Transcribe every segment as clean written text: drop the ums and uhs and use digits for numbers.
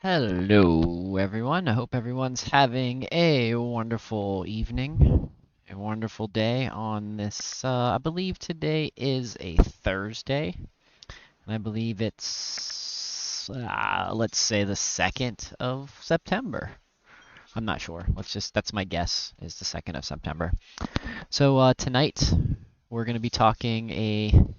Hello, everyone. I hope everyone's having a wonderful evening, a wonderful day on this. I believe today is a Thursday, and I believe it's, let's say, the 2nd of September. I'm not sure. That's my guess, is the 2nd of September. So tonight we're going to be talking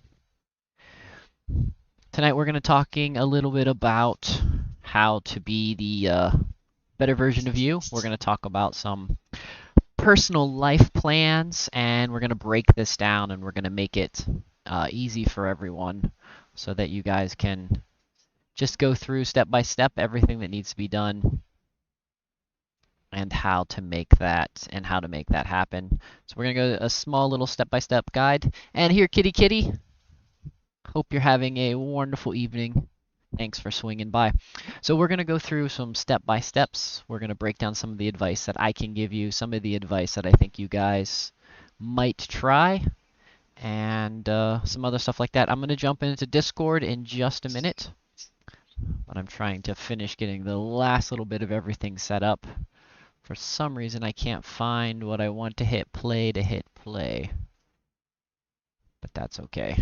tonight we're going to talking a little bit about how to be the better version of you. We're going to talk about some personal life plans, and we're going to break this down and we're going to make it easy for everyone so that you guys can just go through step by step everything that needs to be done and how to make that happen. So we're going to go a small little step by step guide. And here, kitty kitty, hope you're having a wonderful evening. Thanks for swinging by. So we're going to go through some step-by-steps. We're going to break down some of the advice that I can give you, some of the advice that I think you guys might try, and some other stuff like that. I'm going to jump into Discord in just a minute, but I'm trying to finish getting the last little bit of everything set up. For some reason, I can't find what I want to hit play, but that's okay.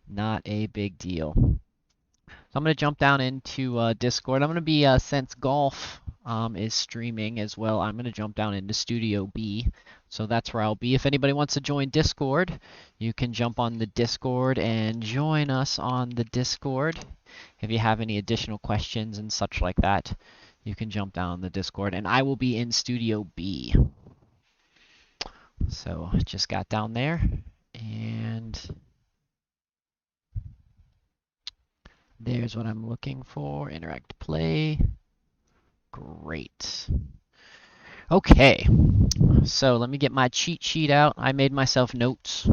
Not a big deal. So I'm going to jump down into Discord. I'm going to be, since golf is streaming as well, I'm going to jump down into Studio B. So that's where I'll be. If anybody wants to join Discord, you can jump on the Discord and join us on the Discord. If you have any additional questions and such like that, you can jump down the Discord. And I will be in Studio B. So just got down there. And there's what I'm looking for. Interact play. Great. Okay, so let me get my cheat sheet out. I made myself notes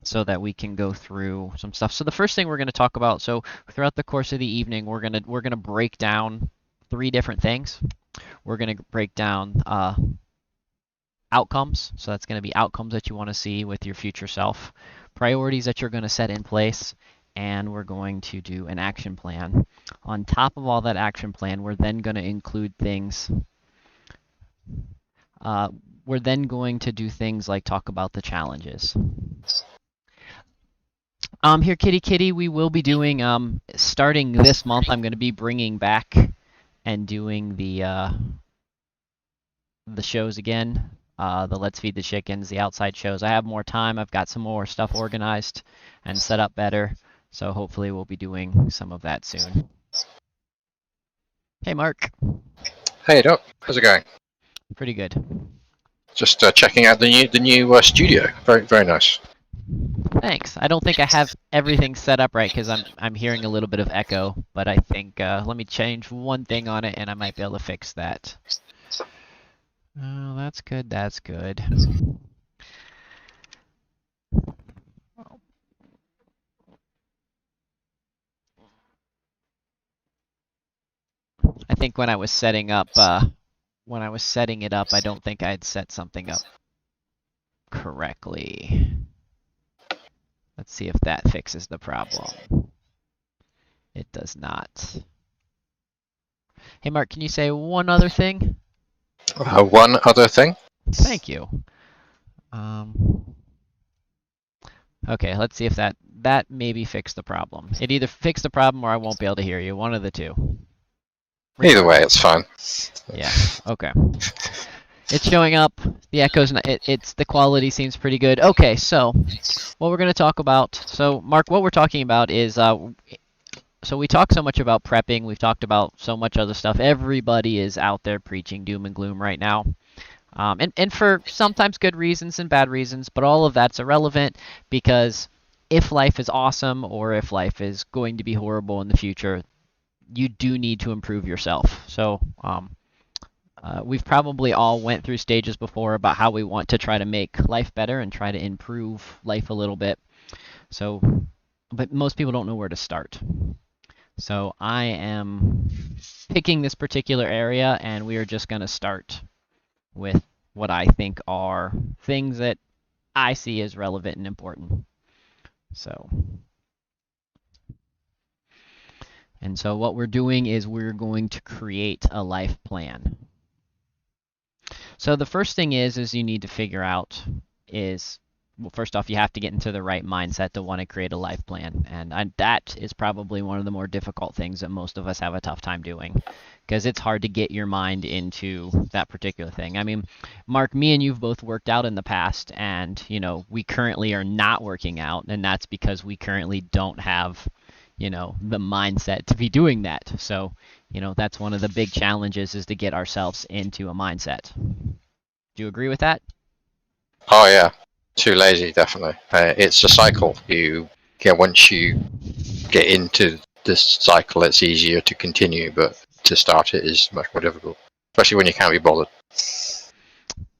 so that we can go through some stuff. So the first thing we're going to talk about, so throughout the course of the evening, we're going to break down 3 different things. We're going to break down outcomes. So that's going to be outcomes that you want to see with your future self, priorities that you're going to set in place, and we're going to do an action plan. On top of all that action plan, we're then going to include things. We're then going to do things like talk about the challenges. Here, kitty kitty, we will be doing, starting this month, I'm going to be bringing back and doing the shows again. The Let's Feed the Chickens, the outside shows. I have more time. I've got some more stuff organized and set up better. So hopefully we'll be doing some of that soon. Hey, Mark. Hey, Doc. How's it going? Pretty good. Just checking out the new studio. Very nice. Thanks. I don't think I have everything set up right because I'm hearing a little bit of echo, but I think let me change one thing on it and I might be able to fix that. Oh, that's good. That's good. I think when I was setting up, it up, I don't think I had set something up correctly. Let's see if that fixes the problem. It does not. Hey, Mark, can you say one other thing? One other thing. Thank you. Okay, let's see if that maybe fixed the problem. It either fixed the problem or I won't be able to hear you. One of the two. Either way, it's fine. Yeah. Okay. It's showing up. The echo's not, it's the quality seems pretty good. Okay, so what we're going to talk about. So Mark, what we're talking about is so we talk so much about prepping. We've talked about so much other stuff. Everybody is out there preaching doom and gloom right now. And for sometimes good reasons and bad reasons, but all of that's irrelevant because if life is awesome or if life is going to be horrible in the future, you do need to improve yourself. So we've probably all went through stages before about how we want to try to make life better and try to improve life a little bit. So, but most people don't know where to start. So I am picking this particular area and we are just going to start with what I think are things that I see as relevant and important. So And so what we're doing is we're going to create a life plan. So the first thing is you need to figure out is, well, first off, you have to get into the right mindset to want to create a life plan. And that is probably one of the more difficult things that most of us have a tough time doing, because it's hard to get your mind into that particular thing. I mean, Mark, me and you've both worked out in the past, and, we currently are not working out, and that's because we currently don't have, the mindset to be doing that. So, that's one of the big challenges, is to get ourselves into a mindset. Do you agree with that? Oh yeah, too lazy, definitely. It's a cycle. Once you get into this cycle, it's easier to continue, but to start it is much more difficult, especially when you can't be bothered.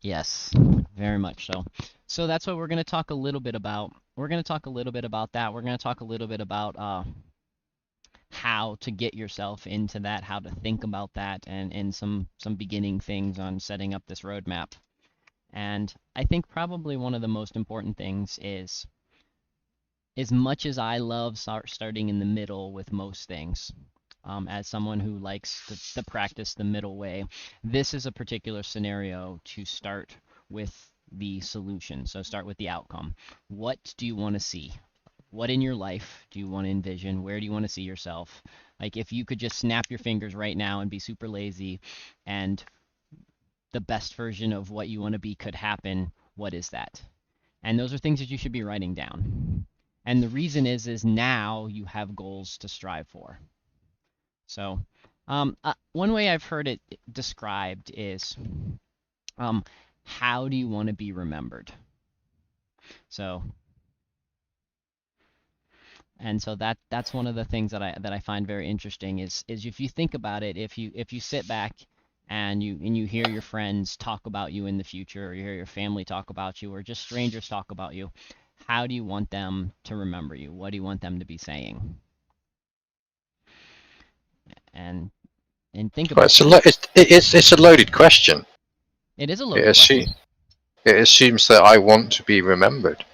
Yes, very much so. So that's what we're going to talk a little bit about. We're going to talk a little bit about that. We're going to talk a little bit about how to get yourself into that, how to think about that, and some beginning things on setting up this roadmap. And I think probably one of the most important things is, as much as I love starting in the middle with most things, as someone who likes to practice the middle way, this is a particular scenario to start with the solution. So start with the outcome. What do you want to see? What in your life do you want to envision? Where do you want to see yourself? Like, if you could just snap your fingers right now and be super lazy, and the best version of what you want to be could happen, what is that? And those are things that you should be writing down. And the reason is now you have goals to strive for. So, one way I've heard it described is, um, how do you want to be remembered? So, and so that's one of the things that I find very interesting, is if you think about it, if you sit back and you hear your friends talk about you in the future, or you hear your family talk about you, or just strangers talk about you, how do you want them to remember you? What do you want them to be saying? And think Well, about that. it's a loaded question. It is a It, loaded assu- question. it assumes that I want to be remembered.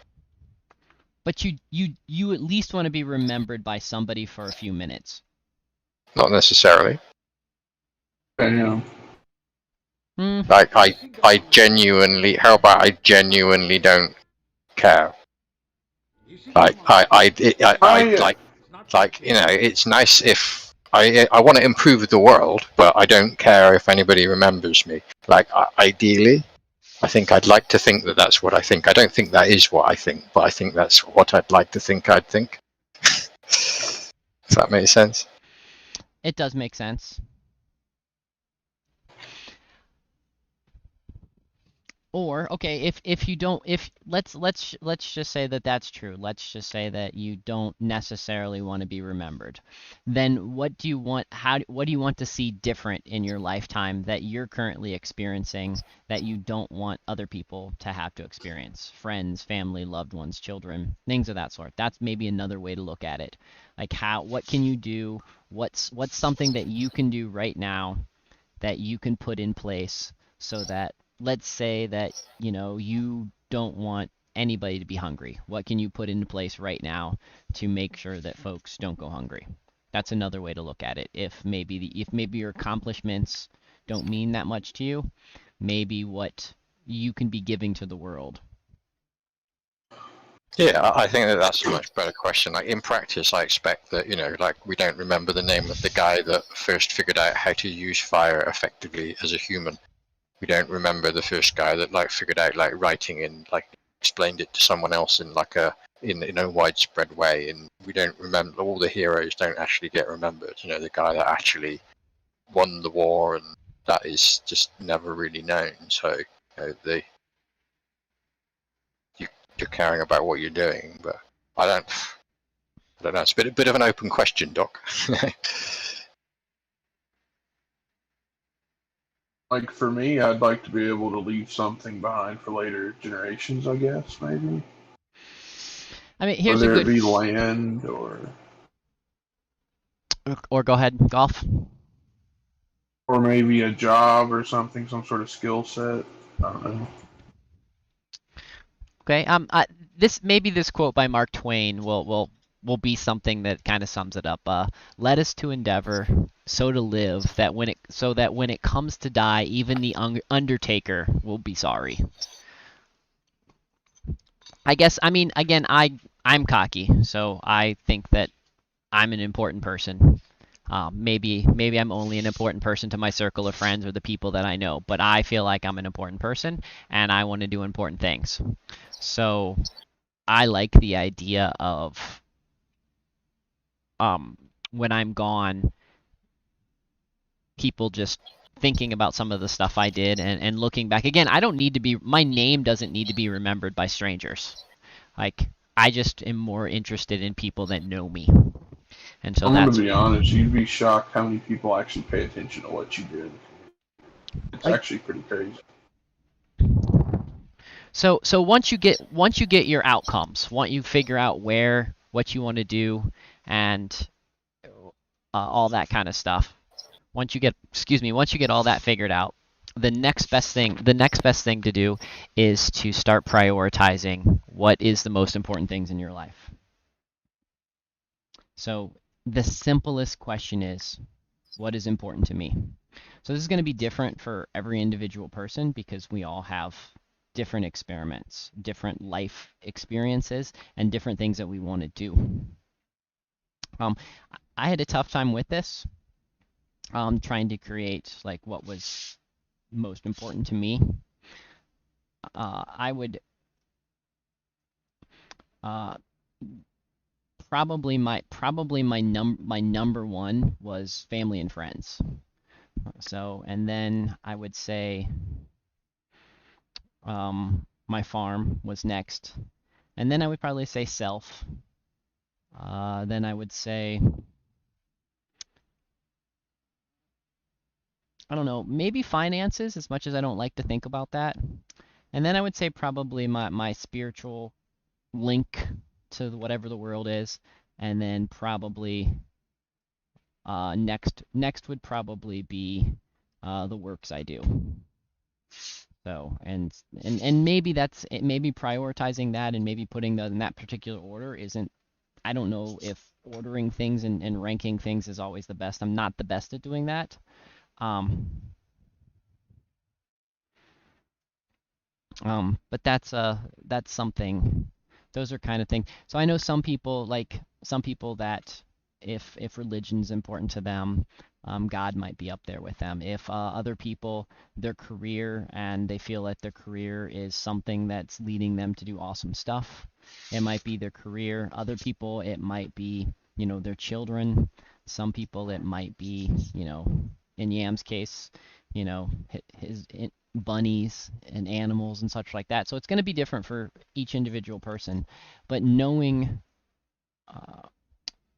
But you at least want to be remembered by somebody for a few minutes. Not necessarily. Damn. Hmm. I genuinely. How about I genuinely don't care? I like it's nice if I want to improve the world, but I don't care if anybody remembers me. Like ideally, I think I'd like to think that that's what I think. I don't think that is what I think, but I think that's what I'd like to think I'd think. Does that make sense? It does make sense. Or, okay, if you don't, if let's just say that that's true. Let's just say that you don't necessarily want to be remembered. Then what do you want? What do you want to see different in your lifetime that you're currently experiencing, that you don't want other people to have to experience? Friends, family, loved ones, children, things of that sort. That's maybe another way to look at it. Like, what can you do? What's something that you can do right now that you can put in place, so that, let's say that, you don't want anybody to be hungry. What can you put into place right now to make sure that folks don't go hungry? That's another way to look at it. If maybe your accomplishments don't mean that much to you, maybe what you can be giving to the world. Yeah, I think that that's a much better question. Like in practice, I expect that like we don't remember the name of the guy that first figured out how to use fire effectively as a human. We don't remember the first guy that figured out writing and explained it to someone else in in a widespread way. And we don't remember, all the heroes don't actually get remembered. The guy that actually won the war, and that is just never really known. So the you're caring about what you're doing, but I don't. I don't know. It's a bit of an open question, Doc. Like for me, I'd like to be able to leave something behind for later generations, I guess, maybe. I mean, here's a Whether it good, be land or go ahead, golf. or maybe a job or something, some sort of skill set. I don't know. Okay. This quote by Mark Twain will will be something that kind of sums it up. Let us to endeavor, so to live, that when it comes to die, even the undertaker will be sorry. I guess, I mean, again, I'm cocky, so I think that I'm an important person. Maybe I'm only an important person to my circle of friends or the people that I know, but I feel like I'm an important person and I want to do important things. So I like the idea of um, when I'm gone, people just thinking about some of the stuff I did and looking back. Again, I don't need to be, my name doesn't need to be remembered by strangers. Like, I just am more interested in people that know me. And so I'm going that's to be honest, you'd be shocked how many people actually pay attention to what you did. It's like, actually pretty crazy. so once you get your outcomes, once you figure out what you want to do and all that kind of stuff. Once you get all that figured out, the next best thing to do is to start prioritizing what is the most important things in your life. So the simplest question is, what is important to me? So this is going to be different for every individual person because we all have different experiments, different life experiences, and different things that we want to do. Um, I had a tough time with this, trying to create like what was most important to me. I would uh, my number one was family and friends. So and then I would say my farm was next, and then I would probably say self. Then I would say, I don't know, maybe finances, as much as I don't like to think about that. And then I would say probably my spiritual link to whatever the world is. And then probably next would probably be the works I do. So and maybe prioritizing that and maybe putting that in that particular order isn't. I don't know if ordering things and ranking things is always the best. I'm not the best at doing that. Um, but that's something. Those are kind of things. So I know some people that if religion's important to them, God might be up there with them. If other people, their career and they feel that their career is something that's leading them to do awesome stuff, it might be their career. Other people, it might be, their children. Some people, it might be, in Yam's case, his bunnies and animals and such like that. So it's going to be different for each individual person, but uh,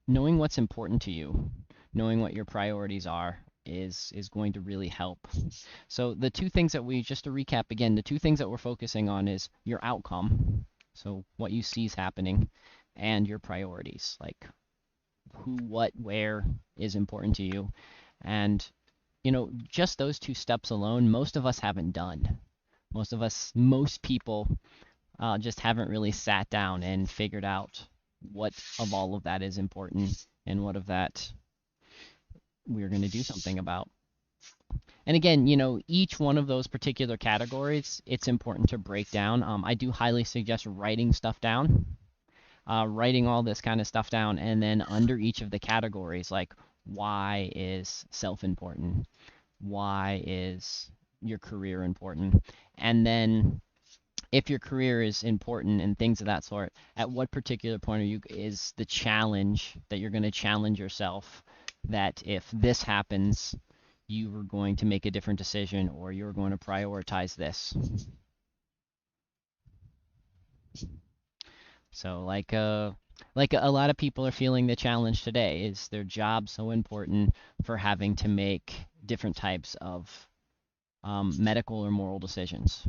knowing what's important to you, knowing what your priorities are, is going to really help. So the two things that we just to recap again, the two things that we're focusing on is your outcome, so what you see is happening, and your priorities, like who, what, where is important to you, and just those two steps alone, most of us haven't done. Most people just haven't really sat down and figured out what of all of that is important and what of that we're going to do something about. And again, each one of those particular categories, it's important to break down. I do highly suggest writing stuff down, writing all this kind of stuff down, and then under each of the categories, like why is self important? Why is your career important? And then if your career is important and things of that sort, at what particular point is the challenge that you're going to challenge yourself that if this happens, you are going to make a different decision or you're going to prioritize this. So like a lot of people are feeling the challenge today is their job so important for having to make different types of medical or moral decisions.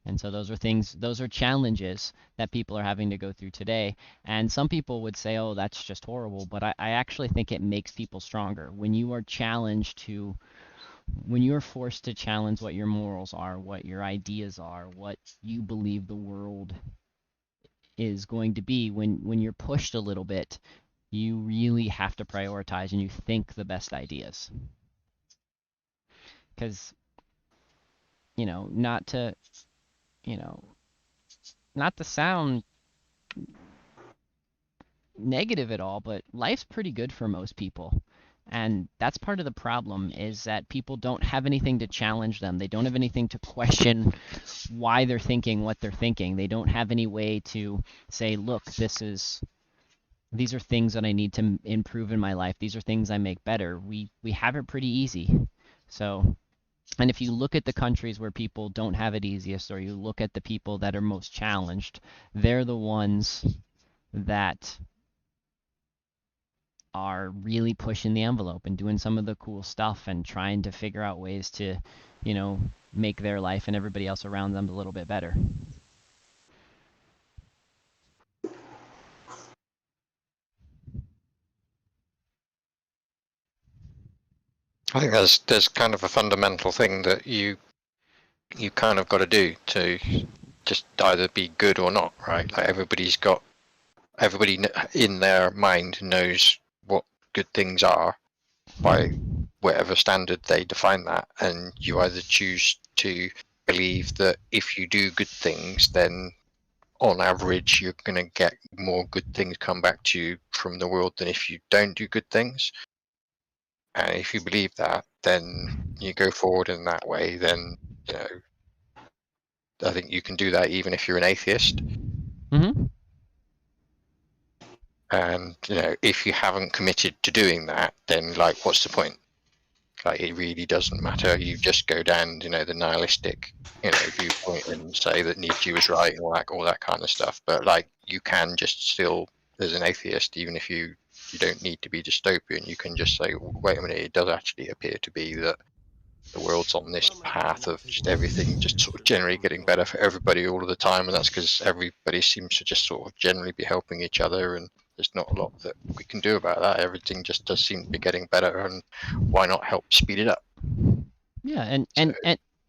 And so those are challenges that people are having to go through today. And some people would say, oh, that's just horrible. But I actually think it makes people stronger. When you are when you're forced to challenge what your morals are, what your ideas are, what you believe the world is going to be when you're pushed a little bit. You really have to prioritize and you think the best ideas. Because, not to, you know, not to sound negative at all, but life's pretty good for most people. And that's part of the problem, is that people don't have anything to challenge them. They don't have anything to question why they're thinking what they're thinking. They don't have any way to say, look, these are things that I need to improve in my life. These are things I make better. We have it pretty easy. So, and if you look at the countries where people don't have it easiest, or you look at the people that are most challenged, they're the ones that are really pushing the envelope and doing some of the cool stuff and trying to figure out ways to, make their life and everybody else around them a little bit better. I think there's kind of a fundamental thing that you kind of got to do to just either be good or not, right? Like everybody in their mind knows what good things are by whatever standard they define that, and you either choose to believe that if you do good things, then on average you're going to get more good things come back to you from the world than if you don't do good things. And if you believe that, then you go forward in that way. Then I think you can do that even if you're an atheist. Mm-hmm. And if you haven't committed to doing that, then like, what's the point? Like, it really doesn't matter. You just go down, the nihilistic, viewpoint and say that Nietzsche was right and all that kind of stuff. But like, you can just still, as an atheist, even if you don't need to be dystopian, you can just say, wait a minute, it does actually appear to be that the world's on this path of just everything just sort of generally getting better for everybody all of the time, and that's because everybody seems to just sort of generally be helping each other, and there's not a lot that we can do about that. Everything just does seem to be getting better, and why not help speed it up? Yeah, and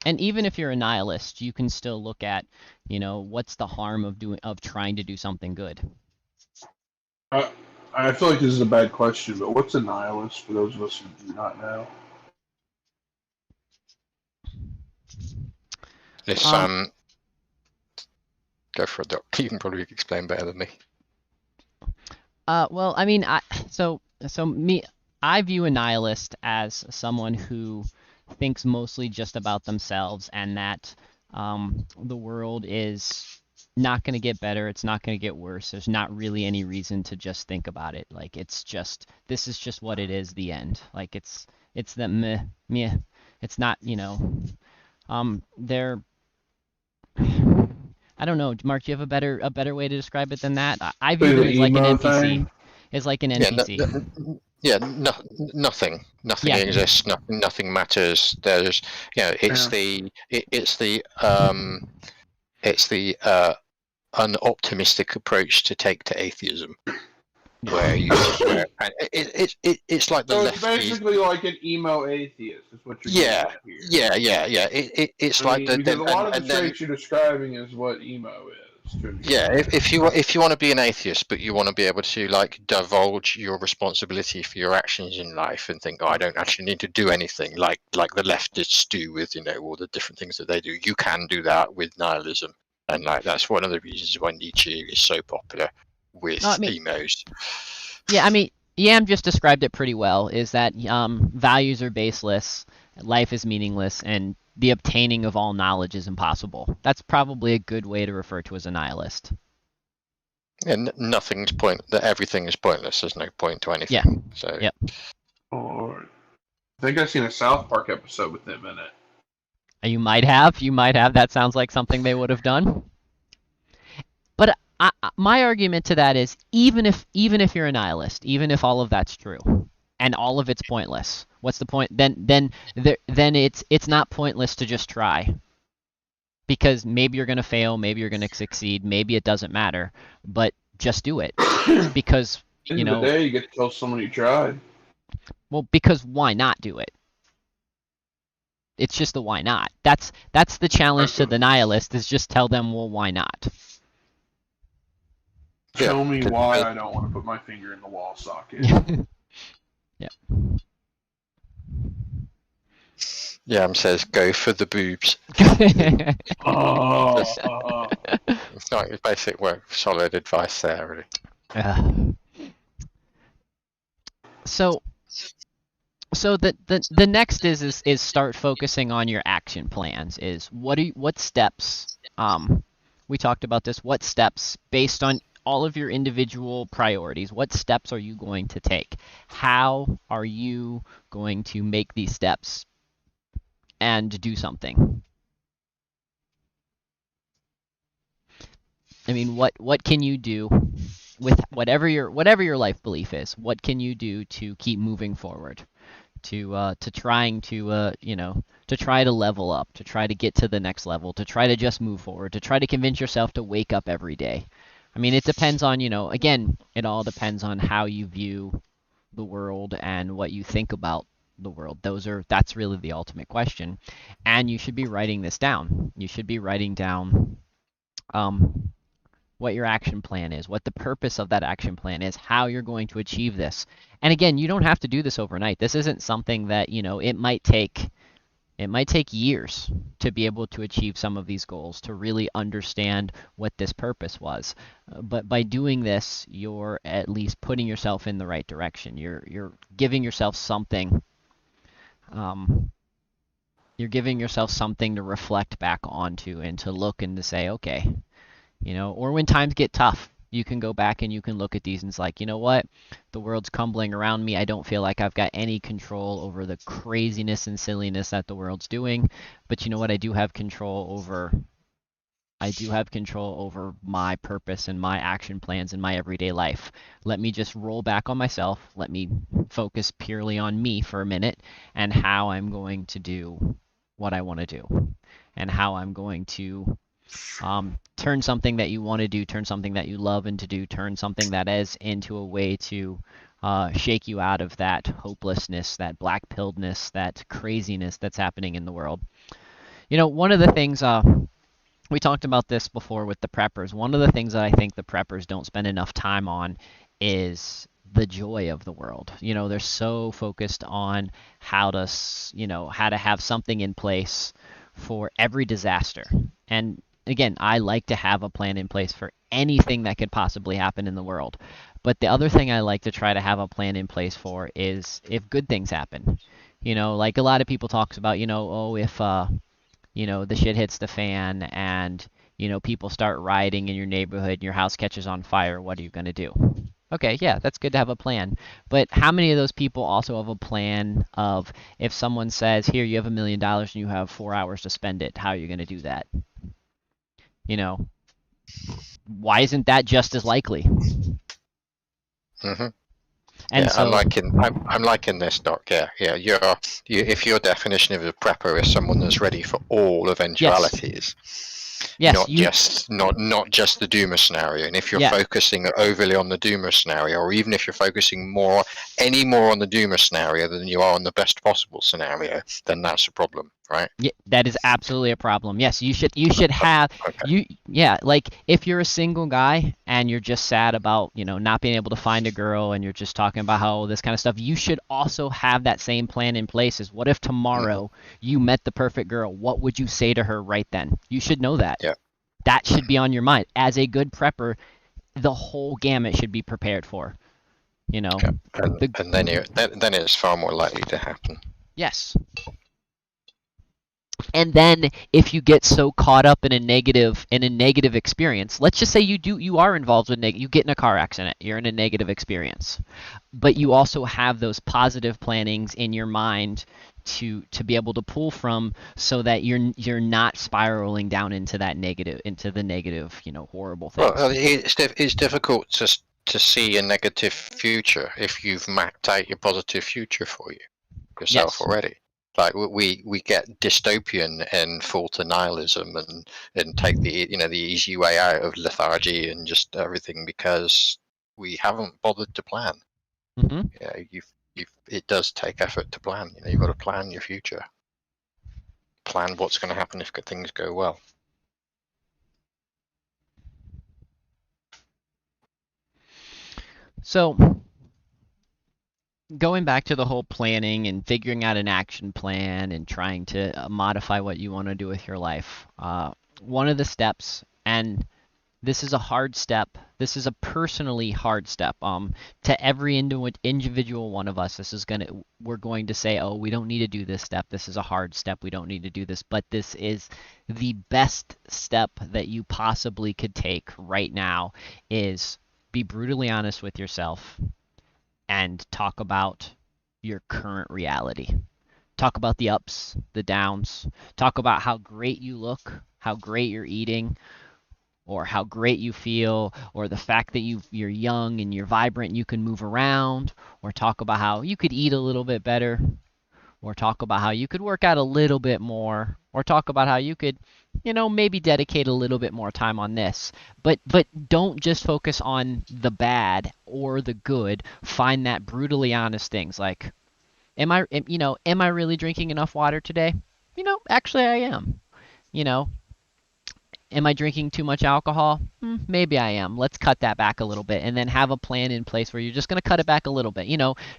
even if you're a nihilist, you can still look at, what's the harm of trying to do something good. I feel like this is a bad question, but what's a nihilist for those of us who do not know? This go for it, Doc. You can probably explain better than me. Well, I mean, I view a nihilist as someone who thinks mostly just about themselves, and that the world is not going to get better. It's not going to get worse. There's not really any reason to just think about it. Like, this is just what it is. The end. Like, it's the meh. It's not, they're. I don't know, Mark. Do you have a better way to describe it than that? I view them as like an NPC. As like an NPC. Nothing Yeah. exists. Nothing matters. There's, it's the unoptimistic approach to take to atheism, where it's like the So lefties. it's basically like an emo atheist, is what you're getting at here. Yeah. It's because a lot of the traits you're describing is what emo is. Yeah, if you want to be an atheist, but you want to be able to like divulge your responsibility for your actions in life and think, I don't actually need to do anything, like the leftists do with all the different things that they do. You can do that with nihilism, and like that's one of the reasons why Nietzsche is so popular with emos. Yeah, I mean, Yam just described it pretty well. Is that values are baseless, life is meaningless, and the obtaining of all knowledge is impossible. That's probably a good way to refer to as a nihilist. And nothing's that everything is pointless. There's no point to anything. Yeah. So. Yep. Oh, I think I've seen a South Park episode with them in it. You might have. That sounds like something they would have done. But my argument to that is, even if you're a nihilist, even if all of that's true, and all of it's pointless, what's the point? Then it's not pointless to just try, because maybe you're gonna fail, maybe you're gonna succeed, maybe it doesn't matter, but just do it, because End of the day, you get to tell someone you tried. Well, because why not do it? It's just the why not. That's the challenge to the nihilist, is just tell them, well, why not? Show me Yeah. why I don't want to put my finger in the wall socket. Yeah. Yam says, go for the boobs. Oh, It's not your basic work, solid advice there, really. So the next is start focusing on your action plans. Is what steps we talked about this. What steps based on all of your individual priorities? What steps are you going to take? How are you going to make these steps and do something? I mean, what can you do with whatever your life belief is? What can you do to keep moving forward? To trying to to try to level up, to try to get to the next level, to try to just move forward, to try to convince yourself to wake up every day. I mean, it depends on, again, it all depends on how you view the world and what you think about the world. That's really the ultimate question. And you should be writing this down. You should be writing down um, what your action plan is, what the purpose of that action plan is, how you're going to achieve this. And again, you don't have to do this overnight. This isn't something that, it might take years to be able to achieve some of these goals, to really understand what this purpose was. But by doing this, you're at least putting yourself in the right direction. You're giving yourself something. Um, you're giving yourself something to reflect back onto and to look and to say, okay, or when times get tough, you can go back and you can look at these and it's like, you know what? The world's crumbling around me. I don't feel like I've got any control over the craziness and silliness that the world's doing. But you know what? I do have control over my purpose and my action plans in my everyday life. Let me just roll back on myself. Let me focus purely on me for a minute and how I'm going to do what I want to do and how I'm going to turn something that you want to do, turn something that you love into do, turn something that is into a way to shake you out of that hopelessness, that black pilledness, that craziness that's happening in the world. One of the things we talked about this before with the preppers. One of the things that I think the preppers don't spend enough time on is the joy of the world. They're so focused on how to have something in place for every disaster. And again, I like to have a plan in place for anything that could possibly happen in the world. But the other thing I like to try to have a plan in place for is if good things happen. Like a lot of people talks about, oh, if the shit hits the fan and people start rioting in your neighborhood and your house catches on fire, what are you going to do? Okay, yeah, that's good to have a plan. But how many of those people also have a plan of if someone says, here, you have $1 million and you have 4 hours to spend it, how are you going to do that? Why isn't that just as likely? Mm-hmm. And yeah, so, I'm liking this, Doc. Yeah. If your definition of a prepper is someone that's ready for all yes, eventualities, yes, not just the doomer scenario. And if you're yeah, focusing overly on the doomer scenario, or even if you're focusing any more on the doomer scenario than you are on the best possible scenario, then that's a problem, right? yeah, that is absolutely a problem. Yes, you should have Okay. yeah, like if you're a single guy and you're just sad about, not being able to find a girl and you're just talking about how this kind of stuff, you should also have that same plan in place. Is what if Mm-hmm. tomorrow you met the perfect girl? What would you say to her right then? You should know that. Yeah. That should be on your mind. As a good prepper, the whole gamut should be prepared for. You know, Okay. And the and then it's far more likely to happen. yes. And then if you get so caught up in a negative experience, let's just say you are involved with you get in a car accident, you're in a negative experience, but you also have those positive plannings in your mind to be able to pull from so that you're not spiraling down into the negative, horrible Well, things. it's difficult to see a negative future if you've mapped out your positive future for yourself Yes. already. Like we get dystopian and fall to nihilism and take the easy way out of lethargy and just everything because we haven't bothered to plan. Mhm. Yeah, it does take effort to plan. You've got to plan your future, plan what's going to happen if things go well. So going back to the whole planning and figuring out an action plan and trying to modify what you want to do with your life, one of the steps, and this is a hard step. This is a personally hard step. To every individual one of us, we're going to say, oh, we don't need to do this step. This is a hard step. We don't need to do this. But this is the best step that you possibly could take right now is be brutally honest with yourself and talk about your current reality. Talk about the ups, the downs. Talk about how great you look, how great you're eating, or how great you feel, or the fact that you're young and you're vibrant and you can move around, or talk about how you could eat a little bit better, or talk about how you could work out a little bit more, or talk about how you could, maybe dedicate a little bit more time on this. But don't just focus on the bad or the good. Find that brutally honest things like, am I really drinking enough water today? Actually I am. You know, Am I drinking too much alcohol? Maybe I am. Let's cut that back a little bit, and then have a plan in place where you're just going to cut it back a little bit.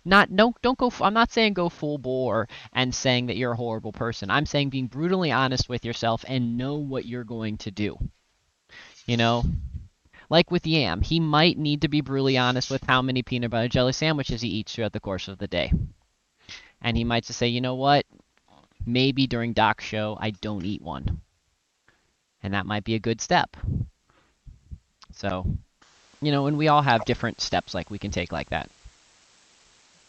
Not don't go. I'm not saying go full bore and saying that you're a horrible person. I'm saying being brutally honest with yourself and know what you're going to do. You know, like with Yam, he might need to be brutally honest with how many peanut butter jelly sandwiches he eats throughout the course of the day, and he might just say, you know what? Maybe during Doc's show I don't eat one, and that might be a good step. So, and we all have different steps like we can take like that.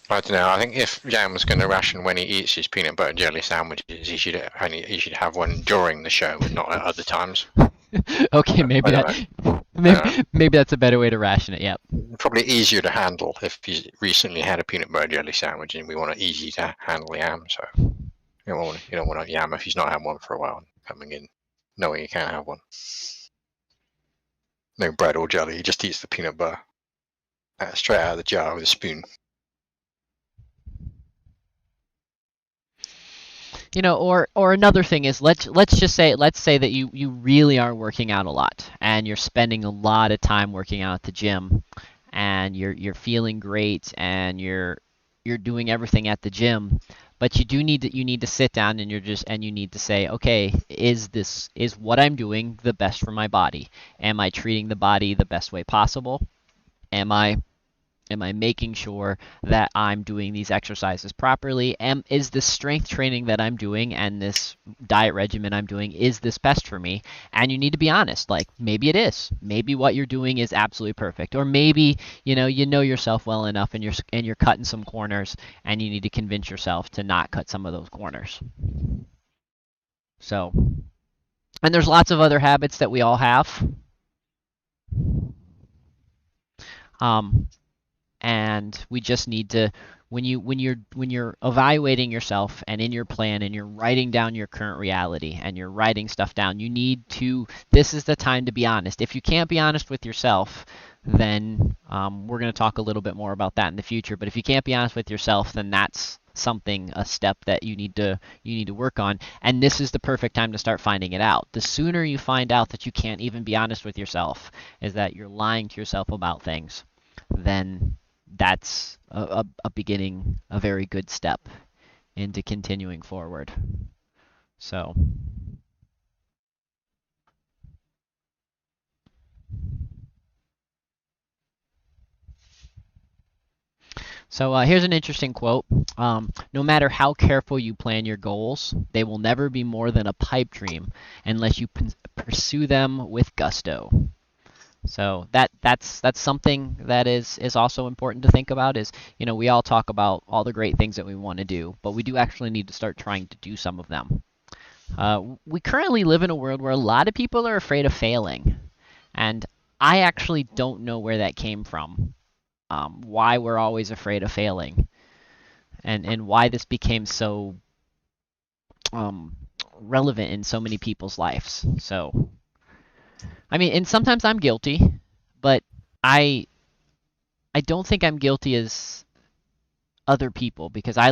I don't know. I think if Jam's going to ration when he eats his peanut butter and jelly sandwiches, he should have one during the show and not at other times. Okay, maybe that's a better way to ration it. Yep. Probably easier to handle if he's recently had a peanut butter jelly sandwich, and we want it easy to handle Yam. So you don't want a Yam if he's not had one for a while, coming in knowing he can't have one. No bread or jelly. He just eats the peanut butter straight out of the jar with a spoon. Or another thing is let's say that you really are working out a lot and you're spending a lot of time working out at the gym and you're feeling great and you're doing everything at the gym, but you need to sit down and you need to say, okay, is what I'm doing the best for my body? Am I treating the body the best way possible? Am I making sure that I'm doing these exercises properly? Is the strength training that I'm doing and this diet regimen I'm doing, is this best for me? And you need to be honest. Like, maybe it is. Maybe what you're doing is absolutely perfect. Or maybe, you know yourself well enough and you're cutting some corners and you need to convince yourself to not cut some of those corners. So, and there's lots of other habits that we all have. And we just need to, when you're evaluating yourself and in your plan and you're writing down your current reality and you're writing stuff down, this is the time to be honest. If you can't be honest with yourself, then we're going to talk a little bit more about that in the future. But if you can't be honest with yourself, then that's a step that you need to work on. And this is the perfect time to start finding it out. The sooner you find out that you can't even be honest with yourself, is that you're lying to yourself about things, then that's a very good step into continuing forward. So here's an interesting quote. No matter how careful you plan your goals, they will never be more than a pipe dream unless you pursue them with gusto. So that's something that is also important to think about. Is, we all talk about all the great things that we want to do, but we do actually need to start trying to do some of them. We currently live in a world where a lot of people are afraid of failing, and I actually don't know where that came from. Why we're always afraid of failing, and why this became so relevant in so many people's lives. So, I mean, and sometimes I'm guilty, but I don't think I'm guilty as other people, because I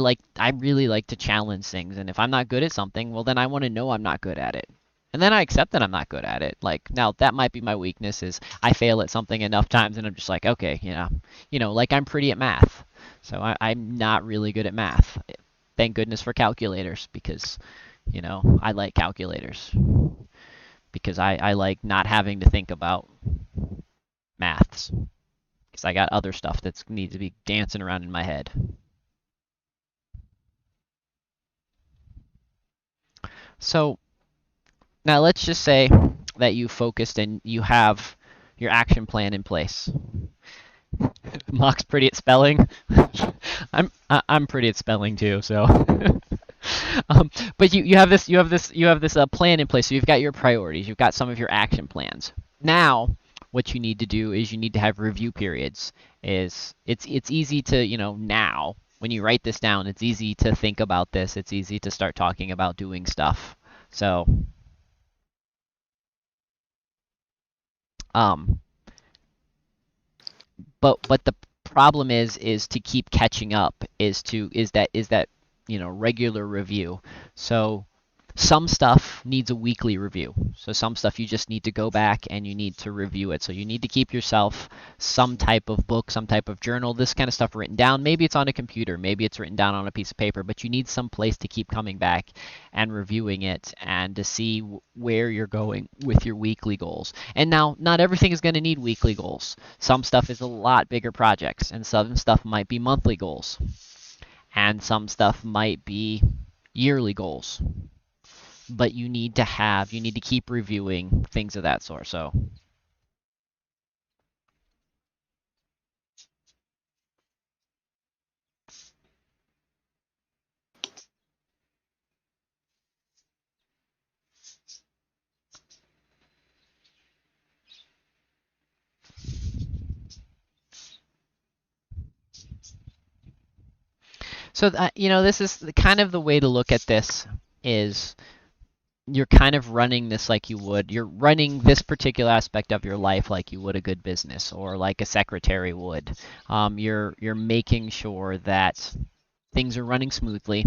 really like to challenge things, and if I'm not good at something, well, then I want to know I'm not good at it. And then I accept that I'm not good at it. Like, now that might be my weakness is I fail at something enough times and I'm just like, okay, like I'm pretty at math. So I'm not really good at math. Thank goodness for calculators because, I like calculators because I like not having to think about maths because I got other stuff that needs to be dancing around in my head. So now let's just say that you focused and you have your action plan in place. Mock's pretty at spelling. I'm pretty at spelling too, so. But you have this plan in place. So you've got your priorities. You've got some of your action plans. Now, what you need to do is you need to have review periods. It's easy to now when you write this down, it's easy to think about this. It's easy to start talking about doing stuff. So, um, but the problem is to keep catching up is that regular review. So some stuff needs a weekly review. So some stuff you just need to go back and you need to review it. So you need to keep yourself some type of book, some type of journal, this kind of stuff written down. Maybe it's on a computer, maybe it's written down on a piece of paper, but you need some place to keep coming back and reviewing it and to see where you're going with your weekly goals. And now, not everything is going to need weekly goals. Some stuff is a lot bigger projects, and some stuff might be monthly goals, and some stuff might be yearly goals. But you need to keep reviewing things of that sort. So this is kind of the way to look at this is you're kind of running this like you're running this particular aspect of your life like you would a good business or like a secretary would. You're making sure that things are running smoothly.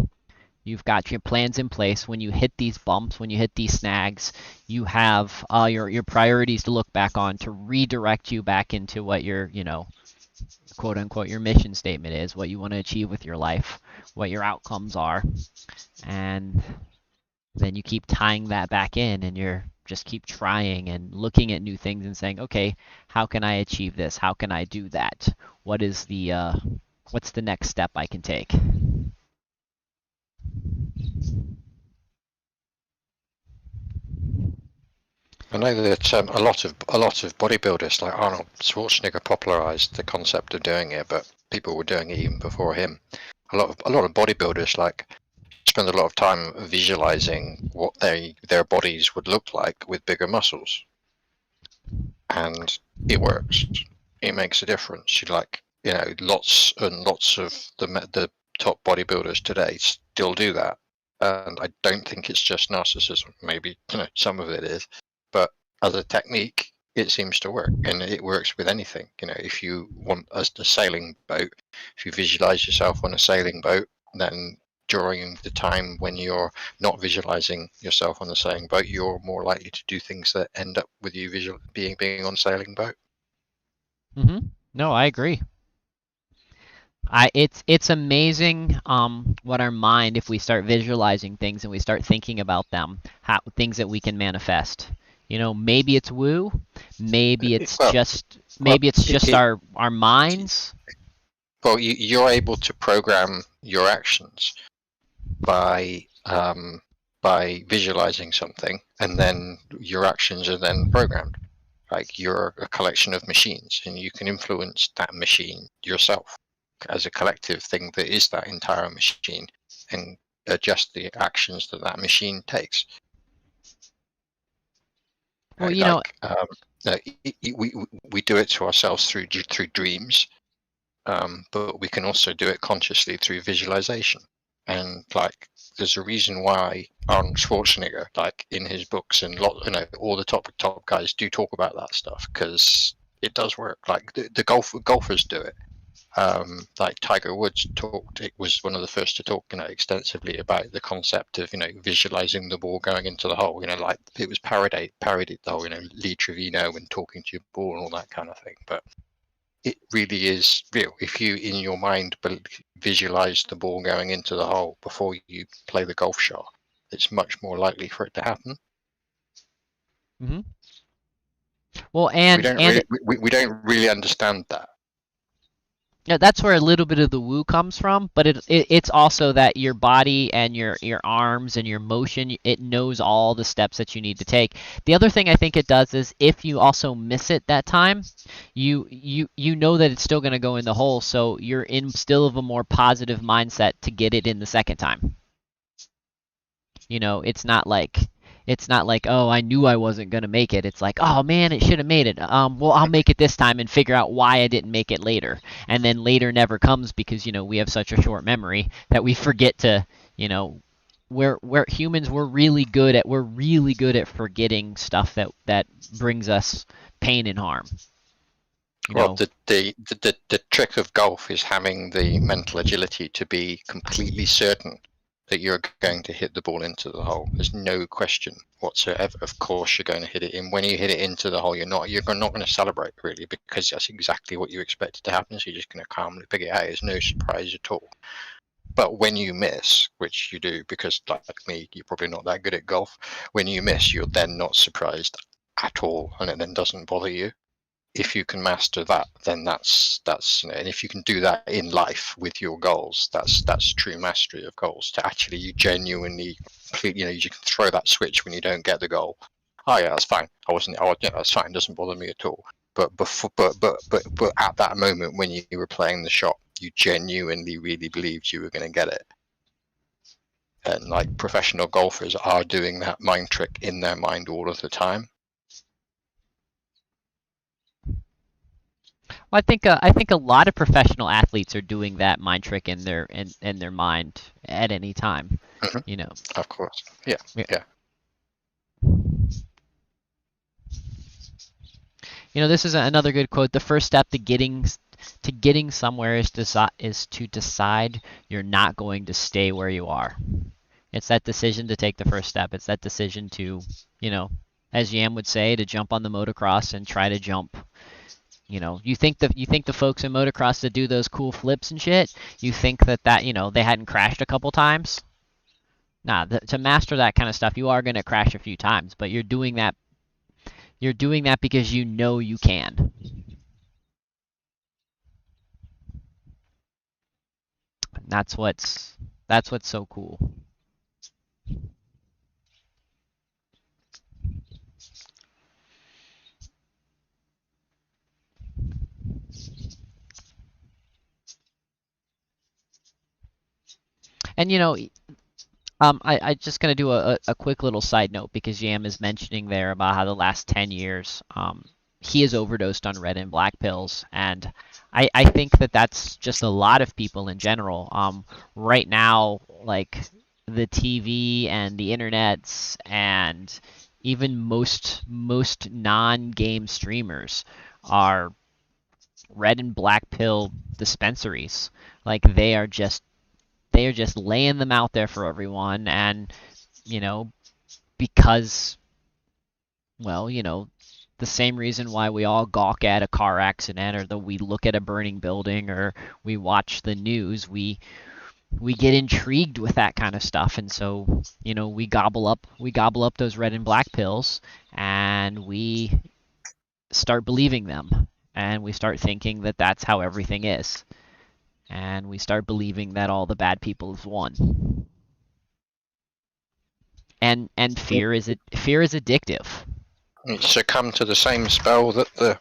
You've got your plans in place. When you hit these bumps, when you hit these snags, you have your priorities to look back on to redirect you back into what your quote unquote your mission statement is, what you want to achieve with your life, what your outcomes are, and then you keep tying that back in and you're just keep trying and looking at new things and saying, okay, how can I achieve this? How can I do that? What's the next step I can take? I know that a lot of bodybuilders like Arnold Schwarzenegger popularized the concept of doing it, but people were doing it even before him. A lot of bodybuilders spend a lot of time visualizing what their bodies would look like with bigger muscles, and it works. It makes a difference. Lots and lots of the top bodybuilders today still do that, and I don't think it's just narcissism. Maybe some of it is. But as a technique, it seems to work, and it works with anything. If you want a sailing boat, if you visualize yourself on a sailing boat, then during the time when you're not visualizing yourself on the sailing boat, you're more likely to do things that end up with you being on a sailing boat. No, I agree. It's amazing what our mind, if we start visualizing things and we start thinking about them, things that we can manifest. Maybe it's woo, maybe it's just our minds. Well, you're able to program your actions by visualizing something, and then your actions are then programmed. Like you're a collection of machines, and you can influence that machine yourself as a collective thing that is that entire machine, and adjust the actions that machine takes. Well, we do it to ourselves through dreams, but we can also do it consciously through visualization. And there's a reason why Arnold Schwarzenegger, in his books and all the top guys do talk about that stuff, because it does work. The golfers do it. like Tiger Woods talked, it was one of the first to talk, extensively about the concept of, visualizing the ball going into the hole. Like it was parodied the whole, Lee Trevino and talking to your ball and all that kind of thing. But it really is real. If you, in your mind, visualize the ball going into the hole before you play the golf shot, it's much more likely for it to happen. Hmm. Well, We don't really understand that. yeah, that's where a little bit of the woo comes from, but it's also that your body and your arms and your motion, it knows all the steps that you need to take. The other thing I think it does is if you also miss it that time, you know that it's still going to go in the hole, so you're in still of a more positive mindset to get it in the second time. It's not like, oh, I knew I wasn't gonna make it. It's like, oh man, it should have made it. Well, I'll make it this time and figure out why I didn't make it later. And then later never comes because we have such a short memory that we forget to, we're humans. We're really good at forgetting stuff that brings us pain and harm. Well, the trick of golf is having the mental agility to be completely certain that you're going to hit the ball into the hole. There's no question whatsoever. Of course, you're going to hit it in. When you hit it into the hole, you're not going to celebrate really, because that's exactly what you expected to happen. So you're just going to calmly pick it out. There's no surprise at all. But when you miss, which you do, because like me, you're probably not that good at golf. When you miss, you're then not surprised at all, and it then doesn't bother you. If you can master that, then that's and if you can do that in life with your goals, that's true mastery of goals. To actually, you genuinely, you can throw that switch when you don't get the goal. Oh yeah, that's fine. That's fine. It doesn't bother me at all. But at that moment when you were playing the shot, you genuinely really believed you were going to get it. And like professional golfers are doing that mind trick in their mind all of the time. Well, I think a lot of professional athletes are doing that mind trick in their mind at any time. Mm-hmm. You know. Of course. Yeah. This is another good quote. The first step to getting somewhere is to decide you're not going to stay where you are. It's that decision to take the first step. It's that decision to, as Yam would say, to jump on the motocross and try to jump. You think the folks in motocross that do those cool flips and shit, you think that they hadn't crashed a couple times? Nah, to master that kind of stuff, you are gonna crash a few times, but you're doing that because you know you can. That's what's so cool. And I just gonna do a quick little side note because Yam is mentioning there about how the last 10 years he has overdosed on red and black pills, and I think that that's just a lot of people in general. Right now, like the TV and the internets and even most non-game streamers are red and black pill dispensaries. Like they are just laying them out there for everyone, and because, well, the same reason why we all gawk at a car accident, or that we look at a burning building, or we watch the news, we get intrigued with that kind of stuff, and so we gobble up those red and black pills, and we start believing them, and we start thinking that that's how everything is. And we start believing that all the bad people have won. And fear is addictive. You succumb to the same spell that the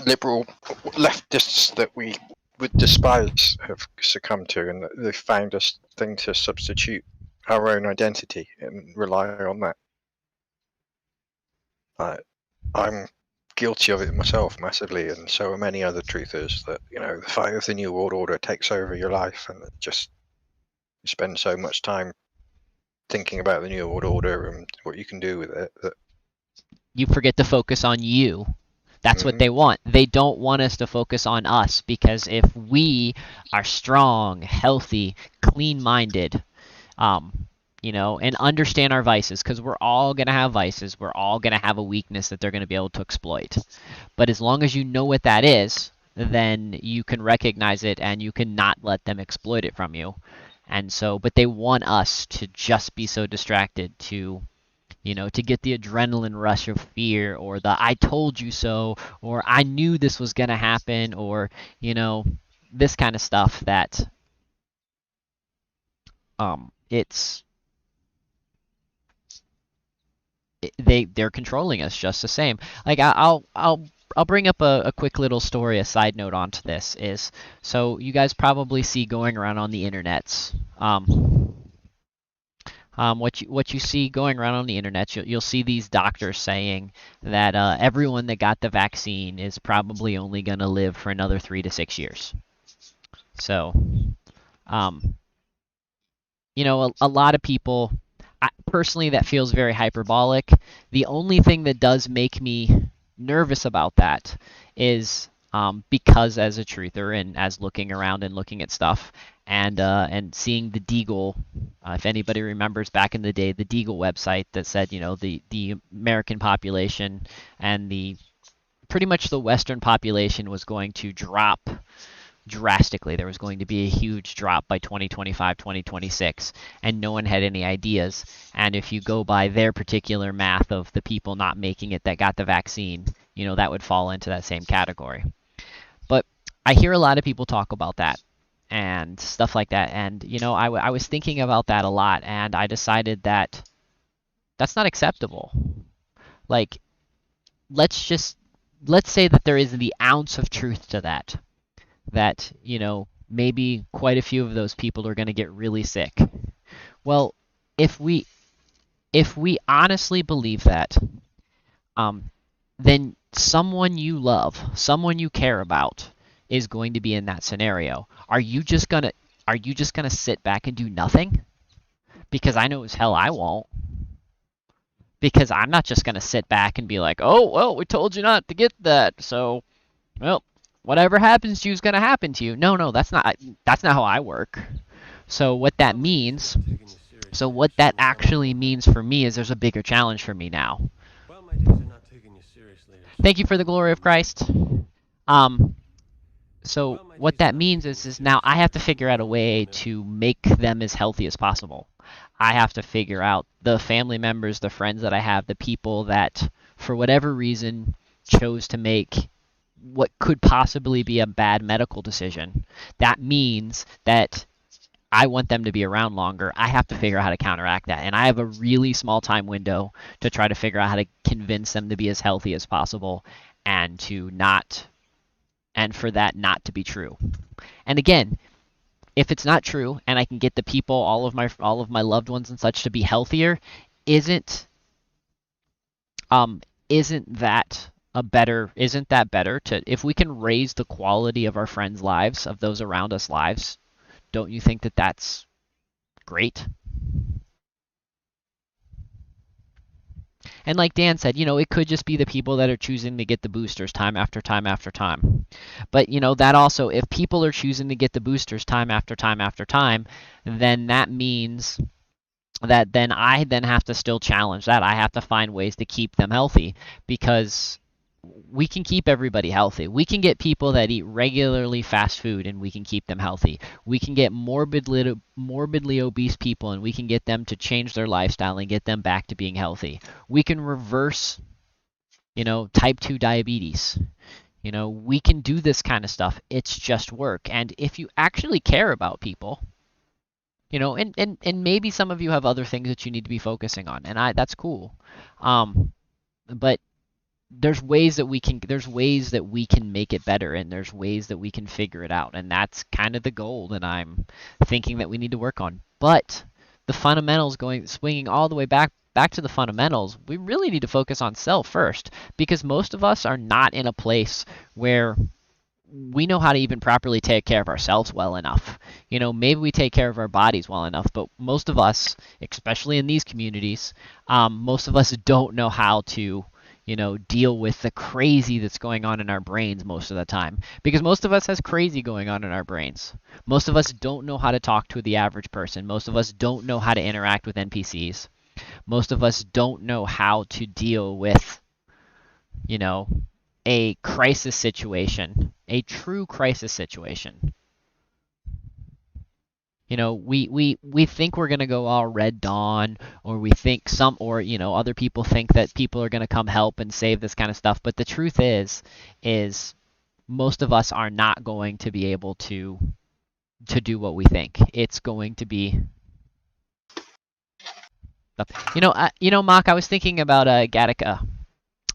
liberal leftists that we would despise have succumbed to, and that they found a thing to substitute our own identity and rely on that. I'm guilty of it myself massively, and so are many other truthers, that the fight of the New World Order takes over your life, and just you spend so much time thinking about the New World Order and what you can do with it that You forget to focus on you. That's what Hmm. they want. They don't want us to focus on us, because if we are strong, healthy, clean-minded, um, and understand our vices, because we're all going to have vices. We're all going to have a weakness that they're going to be able to exploit. But as long as you know what that is, then you can recognize it and you can not let them exploit it from you. And so, but they want us to just be so distracted to get the adrenaline rush of fear, or the I told you so, or I knew this was going to happen, or, this kind of stuff that it's they're controlling us just the same. Like I'll bring up a quick little story, a side note onto this is, so you guys probably see going around on the internets. What you see going around on the internet, you'll see these doctors saying that everyone that got the vaccine is probably only going to live for another 3 to 6 years. So, um, a lot of people, personally, that feels very hyperbolic. The only thing that does make me nervous about that is because as a truther and as looking around and looking at stuff and seeing the Deagle, if anybody remembers back in the day, the Deagle website that said, the American population and the pretty much the Western population was going to drop drastically. There was going to be a huge drop by 2025, 2026, and no one had any ideas. And if you go by their particular math of the people not making it that got the vaccine, that would fall into that same category. But I hear a lot of people talk about that and stuff like that. And, I was thinking about that a lot, and I decided that that's not acceptable. Like, let's say that there is the ounce of truth to that maybe quite a few of those people are going to get really sick. Well, if we honestly believe that, then someone you love, someone you care about, is going to be in that scenario. Are you just gonna sit back and do nothing? Because I know as hell I won't. Because I'm not just gonna sit back and be like, oh well, we told you not to get that, so well, whatever happens to you is gonna happen to you. No, that's not how I work. So what that means, so what that actually means for me is there's a bigger challenge for me now. Thank you for the glory of Christ. So what that means is now I have to figure out a way to make them as healthy as possible. I have to figure out the family members, the friends that I have, the people that for whatever reason chose to make what could possibly be a bad medical decision. That means that I want them to be around longer. I have to figure out how to counteract that. And I have a really small time window to try to figure out how to convince them to be as healthy as possible and for that not to be true. And again, if it's not true and I can get the people, all of my loved ones and such, to be healthier, isn't that better to, if we can raise the quality of our friends' lives, of those around us lives, don't you think that that's great? And like Dan said, it could just be the people that are choosing to get the boosters time after time after time. But, that also, if people are choosing to get the boosters time after time after time, then that means that then I have to still challenge that. I have to find ways to keep them healthy, because we can keep everybody healthy. We can get people that eat regularly fast food and we can keep them healthy. We can get morbidly obese people and we can get them to change their lifestyle and get them back to being healthy. We can reverse, type 2 diabetes. We can do this kind of stuff. It's just work. And if you actually care about people, and maybe some of you have other things that you need to be focusing on, and that's cool. But there's ways that we can make it better, and there's ways that we can figure it out, and that's kind of the goal that I'm thinking that we need to work on. But the fundamentals, swinging all the way back to the fundamentals, we really need to focus on self first, because most of us are not in a place where we know how to even properly take care of ourselves well enough. Maybe we take care of our bodies well enough, but most of us, especially in these communities, most of us don't know how to deal with the crazy that's going on in our brains most of the time. Because most of us has crazy going on in our brains. Most of us don't know how to talk to the average person. Most of us don't know how to interact with NPCs. Most of us don't know how to deal with, a crisis situation, a true crisis situation. We think we're gonna go all Red Dawn, or we think other people think that people are gonna come help and save this kind of stuff. But the truth is most of us are not going to be able to do what we think. It's going to be, Mock. I was thinking about Gattaca.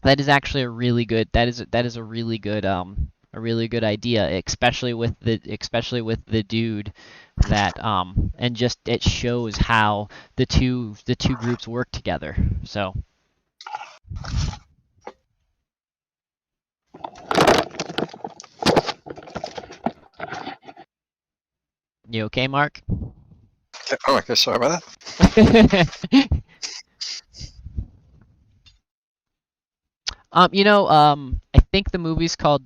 That is actually a really good. That is a really good idea, especially with the dude that and just it shows how the two groups work together. So you okay, Mark? Oh, okay, sorry about that. I think the movie's called.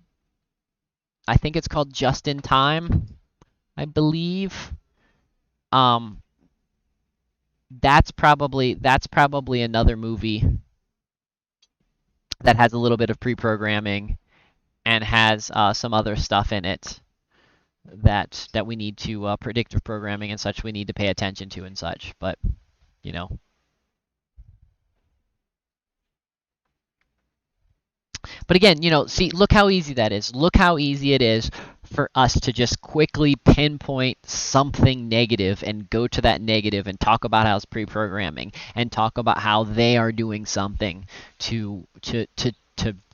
I think it's called Just in Time, I believe. Um, that's probably another movie that has a little bit of pre-programming and has some other stuff in it that we need to predictive programming and such we need to pay attention to and such. But you know. But again, see, look how easy that is. Look how easy it is for us to just quickly pinpoint something negative and go to that negative and talk about how it's pre-programming and talk about how they are doing something to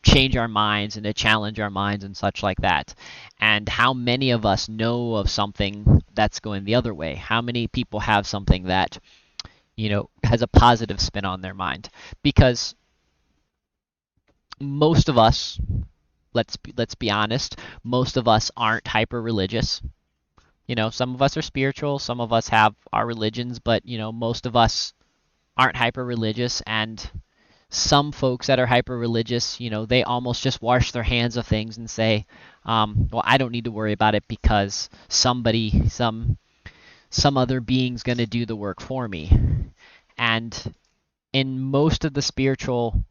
change our minds and to challenge our minds and such like that. And how many of us know of something that's going the other way? How many people have something that, has a positive spin on their mind? Because most of us, let's be honest, most of us aren't hyper religious. Some of us are spiritual, some of us have our religions, but most of us aren't hyper religious. And some folks that are hyper religious, they almost just wash their hands of things and say, well, I don't need to worry about it because somebody, some other being's going to do the work for me. And in most of the spiritual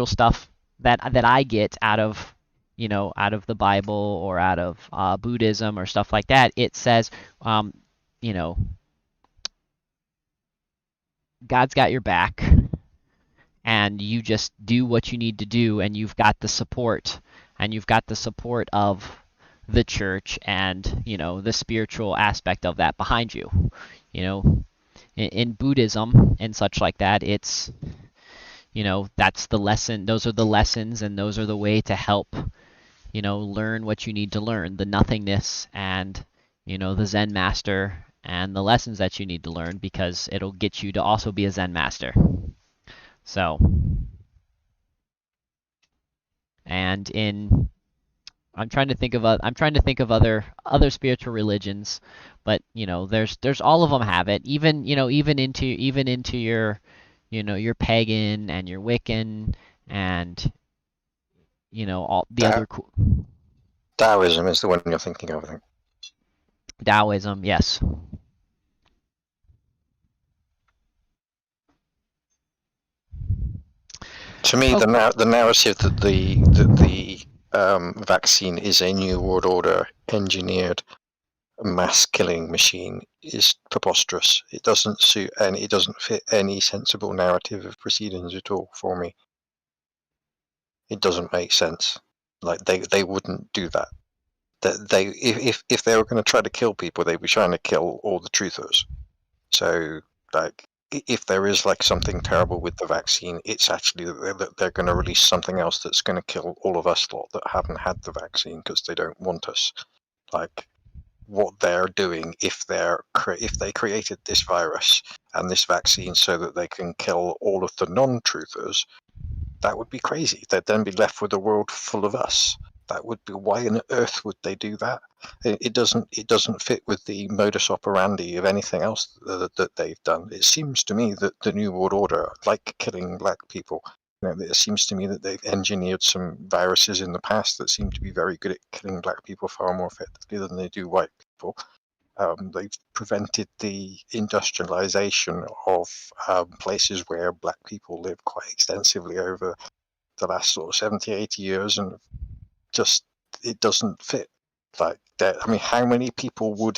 stuff that I get out of the Bible or out of Buddhism or stuff like that, it says, you know, God's got your back, and you just do what you need to do, and you've got the support, of the church and the spiritual aspect of that behind you. In Buddhism and such like that, it's that's the lesson. Those are the lessons, and those are the way to help learn what you need to learn, the nothingness and the Zen master and the lessons that you need to learn, because it'll get you to also be a Zen master. So, and I'm trying to think of other spiritual religions, but there's all of them have it. Even into your your pagan and your Wiccan and all the other Taoism is the one you're thinking of, I think. Taoism, yes. To me, Oh. the narrative that the vaccine is a new world order engineered mass killing machine is preposterous. It doesn't suit and it doesn't fit any sensible narrative of proceedings at all for me. It doesn't make sense. Like they wouldn't do that. That if they were going to try to kill people, they'd be trying to kill all the truthers. So like if there is like something terrible with the vaccine, it's actually that they're going to release something else that's going to kill all of us lot that haven't had the vaccine because they don't want us. Like what they're doing, if they created this virus and this vaccine so that they can kill all of the non-truthers, that would be crazy. They'd then be left with a world full of us. That would be, why on earth would they do that? It doesn't fit with the modus operandi of anything else that they've done. It seems to me that the New World Order like killing black people. It seems to me that they've engineered some viruses in the past that seem to be very good at killing black people far more effectively than they do white people. They've prevented the industrialization of places where black people live quite extensively over the last sort of 70, 80 years, and just, it doesn't fit like that. I mean, how many people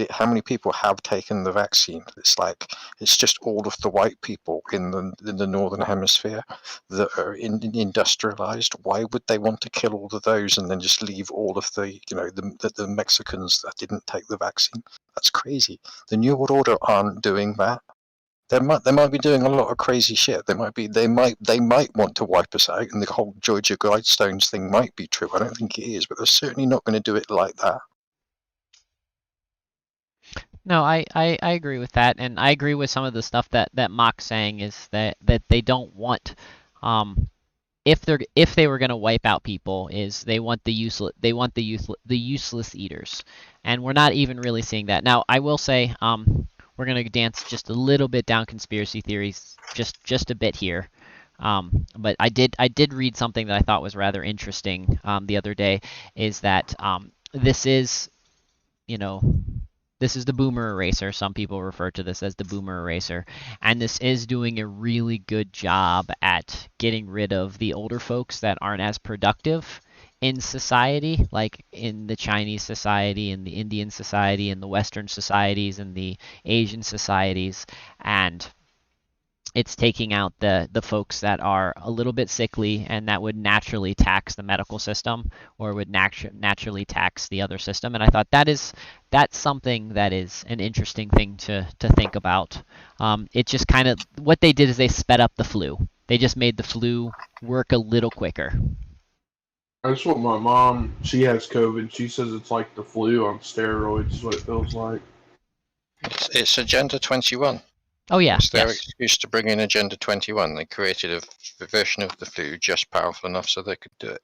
have taken the vaccine? It's like, it's just all of the white people in the northern hemisphere that are industrialized. Why would they want to kill all of those and then just leave all of the, the Mexicans that didn't take the vaccine? That's crazy. The New World Order aren't doing that. They might be doing a lot of crazy shit. They might want to wipe us out, and the whole Georgia Guidestones thing might be true. I don't think it is, but they're certainly not going to do it like that. No, I agree with that, and I agree with some of the stuff that Mock's saying is that they don't want, if they were going to wipe out people, is they want the useless eaters, and we're not even really seeing that. Now, I will say, we're going to dance just a little bit down conspiracy theories, just a bit here. But I did read something that I thought was rather interesting the other day, is that this is, this is the boomer eraser. Some people refer to this as the boomer eraser. And this is doing a really good job at getting rid of the older folks that aren't as productive in society, like in the Chinese society, in the Indian society, in the Western societies, in the Asian societies. And it's taking out the folks that are a little bit sickly and that would naturally tax the medical system, or would naturally tax the other system. And I thought that's something that is an interesting thing to think about. It just kind of, what they did is they sped up the flu. They just made the flu work a little quicker. That's what my mom, she has COVID. She says it's like the flu on steroids is what it feels like. It's Agenda 21. Oh, yeah. It's their Yes. excuse to bring in Agenda 21. They created a version of the flu just powerful enough so they could do it.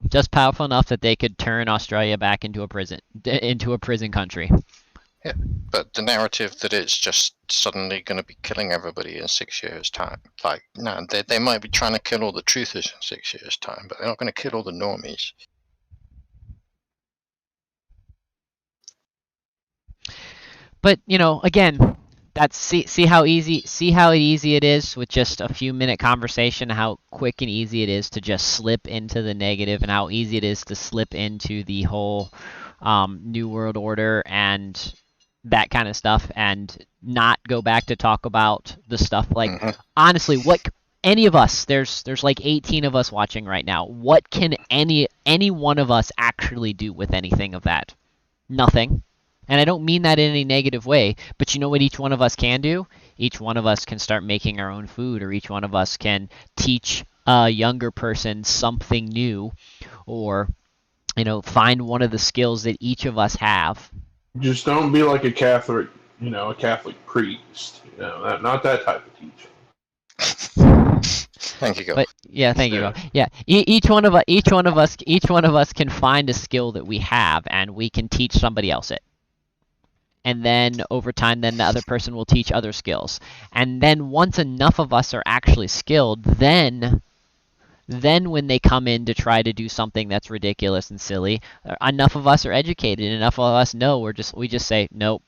Just powerful enough that they could turn Australia back into a prison country. Yeah, but the narrative that it's just suddenly going to be killing everybody in 6 years' time, like, no, they might be trying to kill all the truthers in 6 years' time, but they're not going to kill all the normies. But again, that's see how easy it is with just a few minute conversation, how quick and easy it is to just slip into the negative, and how easy it is to slip into the whole New World Order and that kind of stuff, and not go back to talk about the stuff like, honestly, what any of us, there's like 18 of us watching right now, what can any one of us actually do with anything of that? Nothing. And I don't mean that in any negative way, but you know what each one of us can do? Each one of us can start making our own food, or each one of us can teach a younger person something new, or find one of the skills that each of us have. Just don't be like a Catholic, a Catholic priest. Not that type of teaching. Thank you, Gil. But yeah, thank you. Yeah, each one of us can find a skill that we have, and we can teach somebody else it. And then over time, then the other person will teach other skills. And then once enough of us are actually skilled, then when they come in to try to do something that's ridiculous and silly, enough of us are educated, enough of us know, we just say, nope,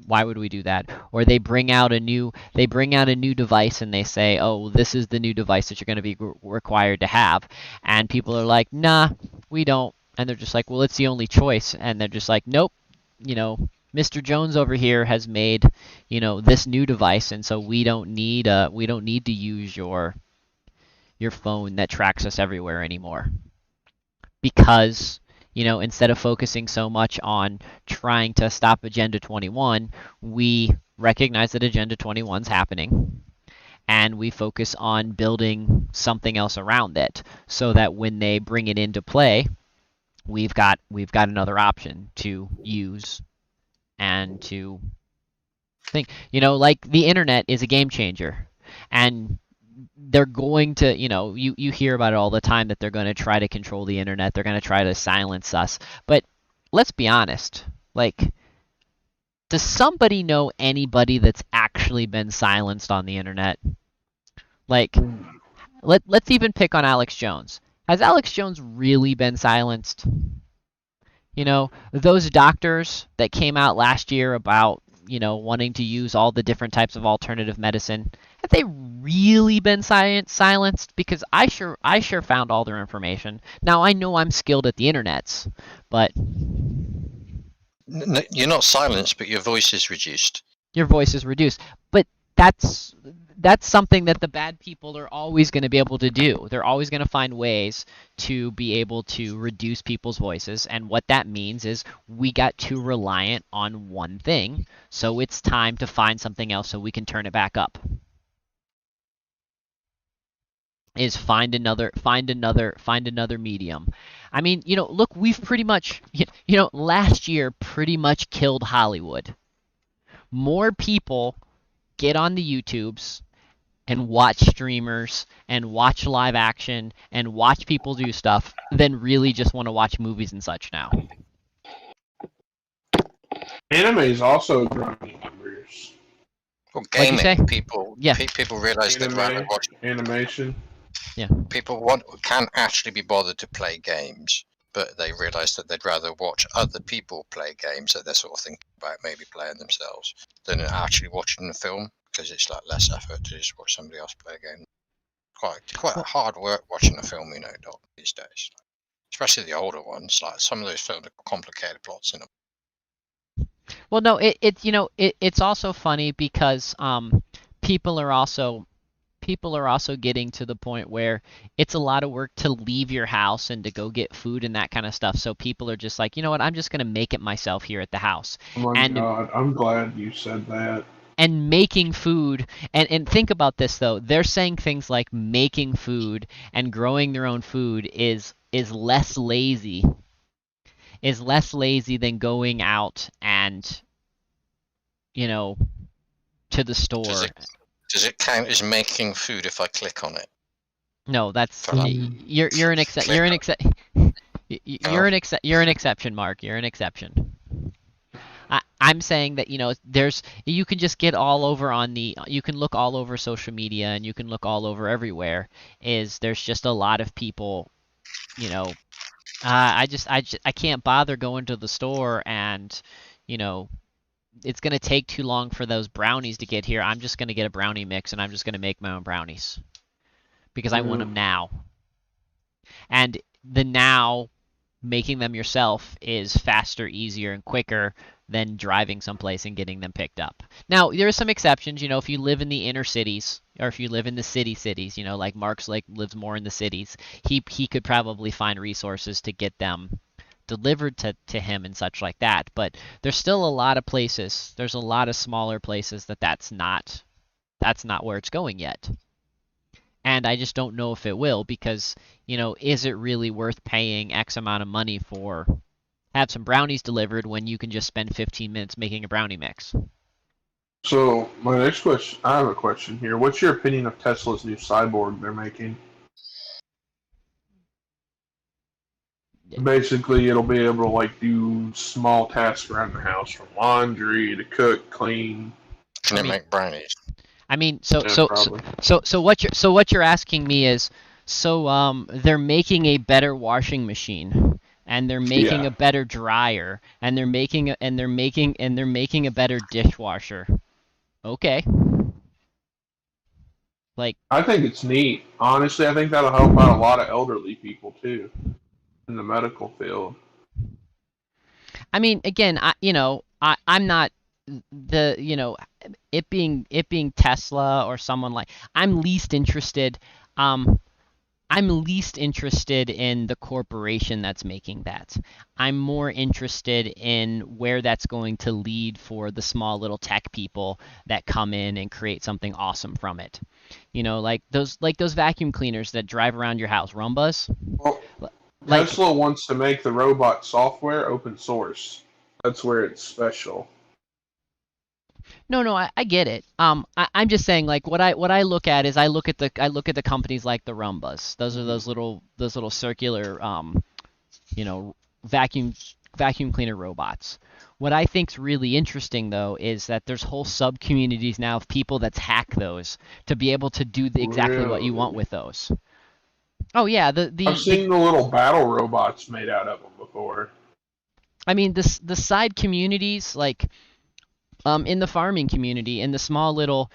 why would we do that? Or they bring out a new device and they say, oh, this is the new device that you're going to be required to have. And people are like, nah, we don't. And they're just like, well, it's the only choice. And they're just like, nope, Mr. Jones over here has made, this new device, and so we don't need to use your phone that tracks us everywhere anymore. Because, instead of focusing so much on trying to stop Agenda 21, we recognize that Agenda 21 is happening, and we focus on building something else around it, so that when they bring it into play, we've got another option to use and to think. Like the internet is a game changer, and they're going to, you hear about it all the time that they're going to try to control the internet. They're going to try to silence us. But let's be honest. Like, does somebody know anybody that's actually been silenced on the internet? Like, let's even pick on Alex Jones. Has Alex Jones really been silenced? Those doctors that came out last year about, wanting to use all the different types of alternative medicine, have they really been silenced? Because I sure found all their information. Now I know I'm skilled at the internets, but You're not silenced, but your voice is reduced. your voice is reduced. But that's that's something that the bad people are always going to be able to do. They're always going to find ways to be able to reduce people's voices, and what that means is we got too reliant on one thing, so it's time to find something else so we can turn it back up. Is find another medium. I mean, look, we've pretty much, last year pretty much killed Hollywood. More people get on the YouTubes and watch streamers and watch live action and watch people do stuff than really just want to watch movies and such now. Anime is also growing numbers. Well, What'd you say? gaming, people Yeah. people realize they'd rather watch. Animation. People can't actually be bothered to play games, but they realize that they'd rather watch other people play games that they're sort of thinking about maybe playing themselves than actually watching the film, because it's like less effort to just watch somebody else play a game. Quite hard work watching a film, Doc, these days. Especially the older ones, like some of those films have complicated plots in them. Well, no, it's also funny because people are also getting to the point where it's a lot of work to leave your house and to go get food and that kind of stuff. So people are just like, you know what, I'm just going to make it myself here at the house. Oh my God, I'm glad you said that. And making food, and think about this though, they're saying things like making food and growing their own food is less lazy than going out and, to the store. Does it count as making food if I click on it? No, that's you're an exception. You're an exception, Mark. You're an exception. I'm saying that you can just get all over you can look all over social media and you can look all over everywhere. There's just a lot of people, I can't bother going to the store and it's gonna take too long for those brownies to get here. I'm just gonna get a brownie mix and I'm just gonna make my own brownies because I want them now. And the now making them yourself is faster, easier, and quicker than driving someplace and getting them picked up. Now, there are some exceptions, if you live in the inner cities or if you live in the cities, like Mark's lives more in the cities, he could probably find resources to get them delivered to him and such like that. But there's still a lot of places, there's a lot of smaller places that's not where it's going yet. And I just don't know if it will because, is it really worth paying X amount of money for have some brownies delivered when you can just spend 15 minutes making a brownie mix? So, my next question, I have a question here. What's your opinion of Tesla's new cyborg they're making? Basically, it'll be able to do small tasks around the house, from laundry to cook, clean. Can it make brownies? I mean, so what you're asking me is, they're making a better washing machine, and they're making a better dryer, and they're making a better dishwasher. Okay. I think it's neat. Honestly, I think that'll help out a lot of elderly people too in the medical field. I mean, again, I'm not it being Tesla or someone like I'm least interested in the corporation that's making that. I'm more interested in where that's going to lead for the small little tech people that come in and create something awesome from it. Like those vacuum cleaners that drive around your house, Roombas. Well, Tesla wants to make the robot software open source. That's where it's special. No, I get it. I'm just saying, like, what I look at is I look at the companies like the Rumbas. Those are those little circular you know, vacuum vacuum cleaner robots. What I think's really interesting though is that there's whole sub communities now of people that hack those to be able to do exactly what you want Really? with those. Oh yeah, I've seen the little battle robots made out of them before. I mean the side communities like in the farming community, in the small little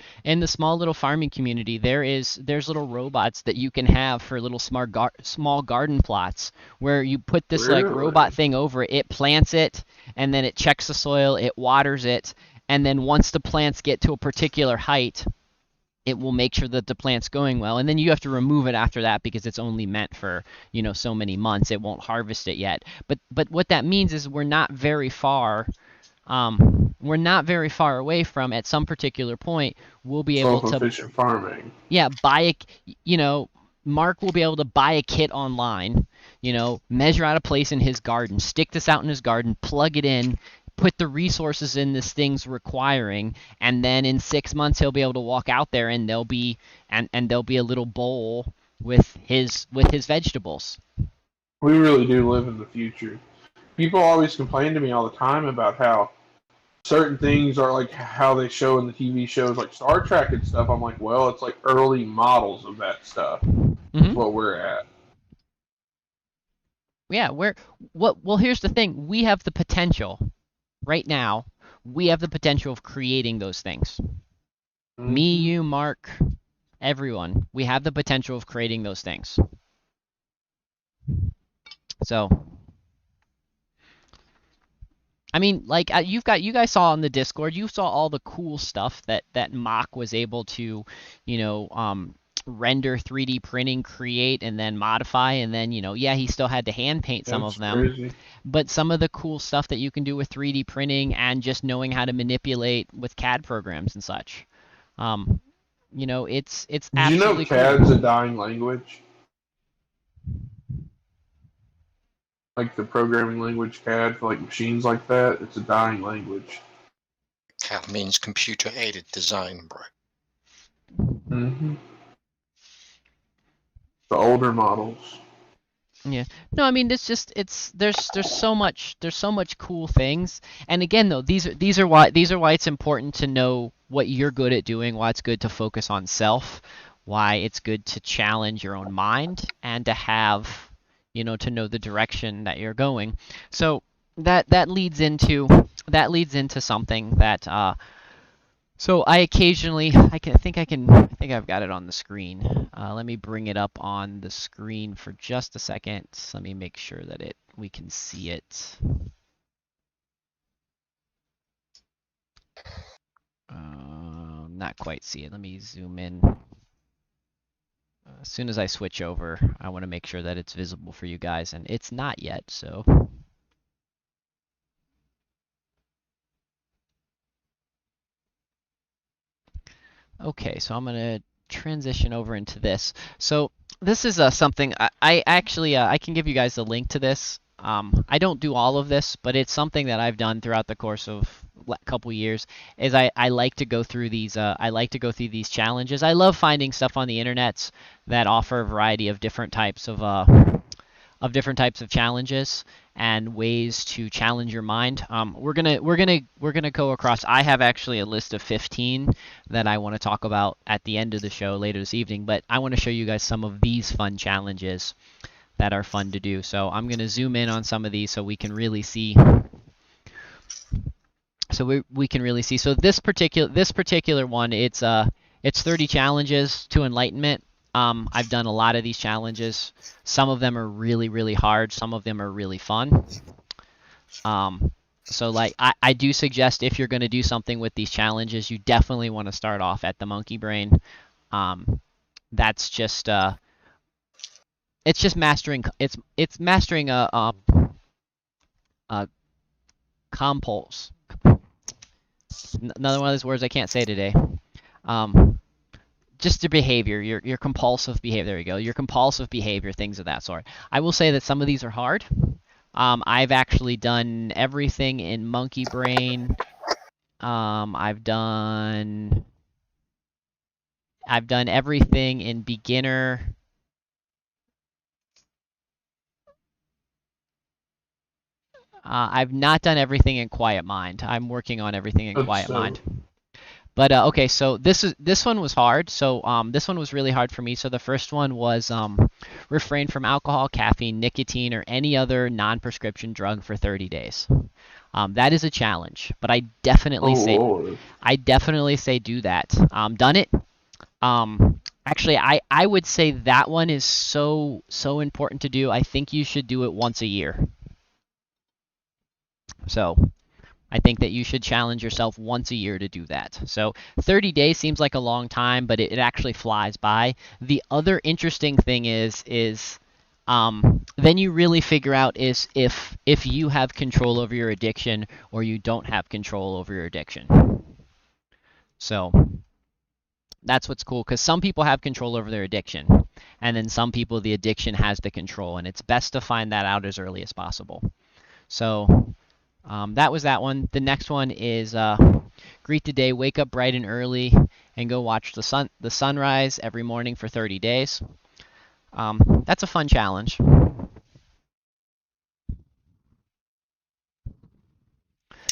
farming community, there's little robots that you can have for little small garden plots where you put this like robot Really? thing over it, it plants it, and then it checks the soil, it waters it, and then once the plants get to a particular height, it will make sure that the plant's going well, and then you have to remove it after that because it's only meant for so many months. It won't harvest it yet. But what that means is we're not very far away from at some particular point we'll be able to Self-efficient farming. yeah buy you know Mark will be able to buy a kit online, measure out a place in his garden, stick this out in his garden, plug it in, put the resources in this thing's requiring, and then in 6 months he'll be able to walk out there and there'll be a little bowl with his vegetables. We really do live in the future. People always complain to me all the time about how certain things are like how they show in the TV shows like Star Trek and stuff. I'm like, well, it's like early models of that stuff is Hmm. what we're at. Yeah, well, here's the thing. We have the potential right now. We have the potential of creating those things. Me, Hmm. you, Mark, everyone. We have the potential of creating those things. So, I mean, like you guys saw on the Discord, you saw all the cool stuff that Mock was able to, you know, um, render 3D printing, create, and then modify, and then yeah, he still had to hand paint some of That's them, crazy. but some of the cool stuff that you can do with 3D printing and just knowing how to manipulate with CAD programs and such, um, it's Did you know absolutely CAD's a cool. dying language? Like the programming language CAD for like machines like that, it's a dying language. CAD means computer aided design, bro. Hmm. The older models. Yeah. No, I mean it's there's so much cool things. And again though, these are why it's important to know what you're good at doing, why it's good to focus on self, why it's good to challenge your own mind and to have, to know the direction that you're going. So that leads into something that so I think I've got it on the screen. Let me bring it up on the screen for just a second. Let me make sure that we can see it. Not quite see it. Let me zoom in. As soon as I switch over, I want to make sure that it's visible for you guys, and it's not yet, so. Okay, so I'm gonna transition over into this. So this is something I actually I can give you guys a link to this. I don't do all of this, but it's something that I've done throughout the course of a couple years. Is I like to go through these challenges. I love finding stuff on the internet that offer a variety of different types of challenges and ways to challenge your mind. We're gonna go across. I have actually a list of 15 that I want to talk about at the end of the show later this evening. But I want to show you guys some of these fun challenges that are fun to do. So I'm gonna zoom in on some of these so we can really see. So we can really see. So this particular one, it's 30 challenges to enlightenment. I've done a lot of these challenges. Some of them are really, really hard. Some of them are really fun. So like I do suggest if you're going to do something with these challenges, you definitely want to start off at the monkey brain. Um, that's just it's just mastering it's mastering a compulse. Another one of those words I can't say today. Um, just your behavior, your compulsive behavior. There you go. Your compulsive behavior, things of that sort. I will say that some of these are hard. I've actually done everything in Monkey Brain I've done everything in beginner. I've not done everything in quiet mind. I'm working on everything in quiet mind. But okay, so this one was hard. So this one was really hard for me. So the first one was refrain from alcohol, caffeine, nicotine, or any other non-prescription drug for 30 days. That is a challenge, but I definitely say do that. Done it. Actually, I would say that one is so important to do. I think you should do it once a year. So I think that you should challenge yourself once a year to do that. So 30 days seems like a long time, but it actually flies by. The other interesting thing is then you really figure out is if you have control over your addiction or you don't have control over your addiction. So that's what's cool, because some people have control over their addiction, and then some people the addiction has the control, and it's best to find that out as early as possible. So that was that one. The next one is greet the day, wake up bright and early, and go watch the sunrise every morning for 30 days. That's a fun challenge.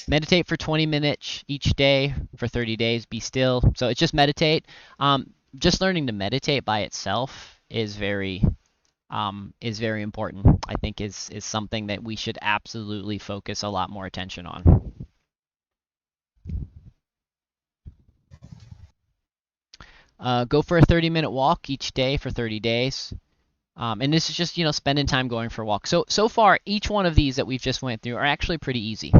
Meditate for 20 minutes each day for 30 days. Be still. So it's just meditate. Just learning to meditate by itself is very important. I think is something that we should absolutely focus a lot more attention on. Go for a 30-minute walk each day for 30 days. And this is just, spending time going for a walk. So far, each one of these that we've just went through are actually pretty easy.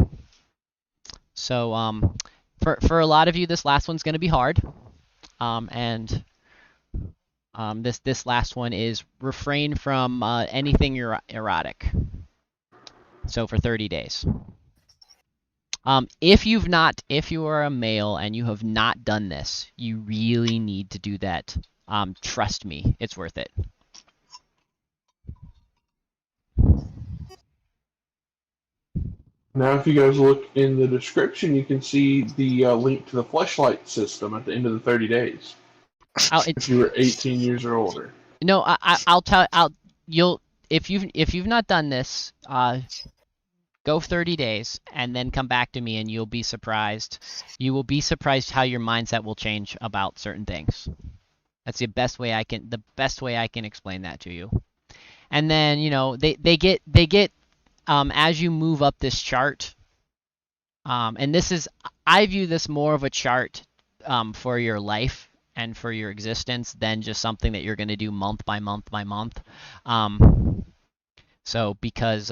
So for a lot of you, this last one's going to be hard. And this last one is refrain from anything erotic. So for 30 days. If you are a male and you have not done this, you really need to do that. Trust me, it's worth it. Now, if you guys look in the description, you can see the link to the fleshlight system at the end of the 30 days. If you were 18 years or older. No, if you've not done this, go 30 days and then come back to me, and you'll be surprised. You will be surprised how your mindset will change about certain things. That's the best way I can explain that to you. And then they get as you move up this chart, and I view this more of a chart for your life and for your existence than just something that you're going to do month by month by month. So because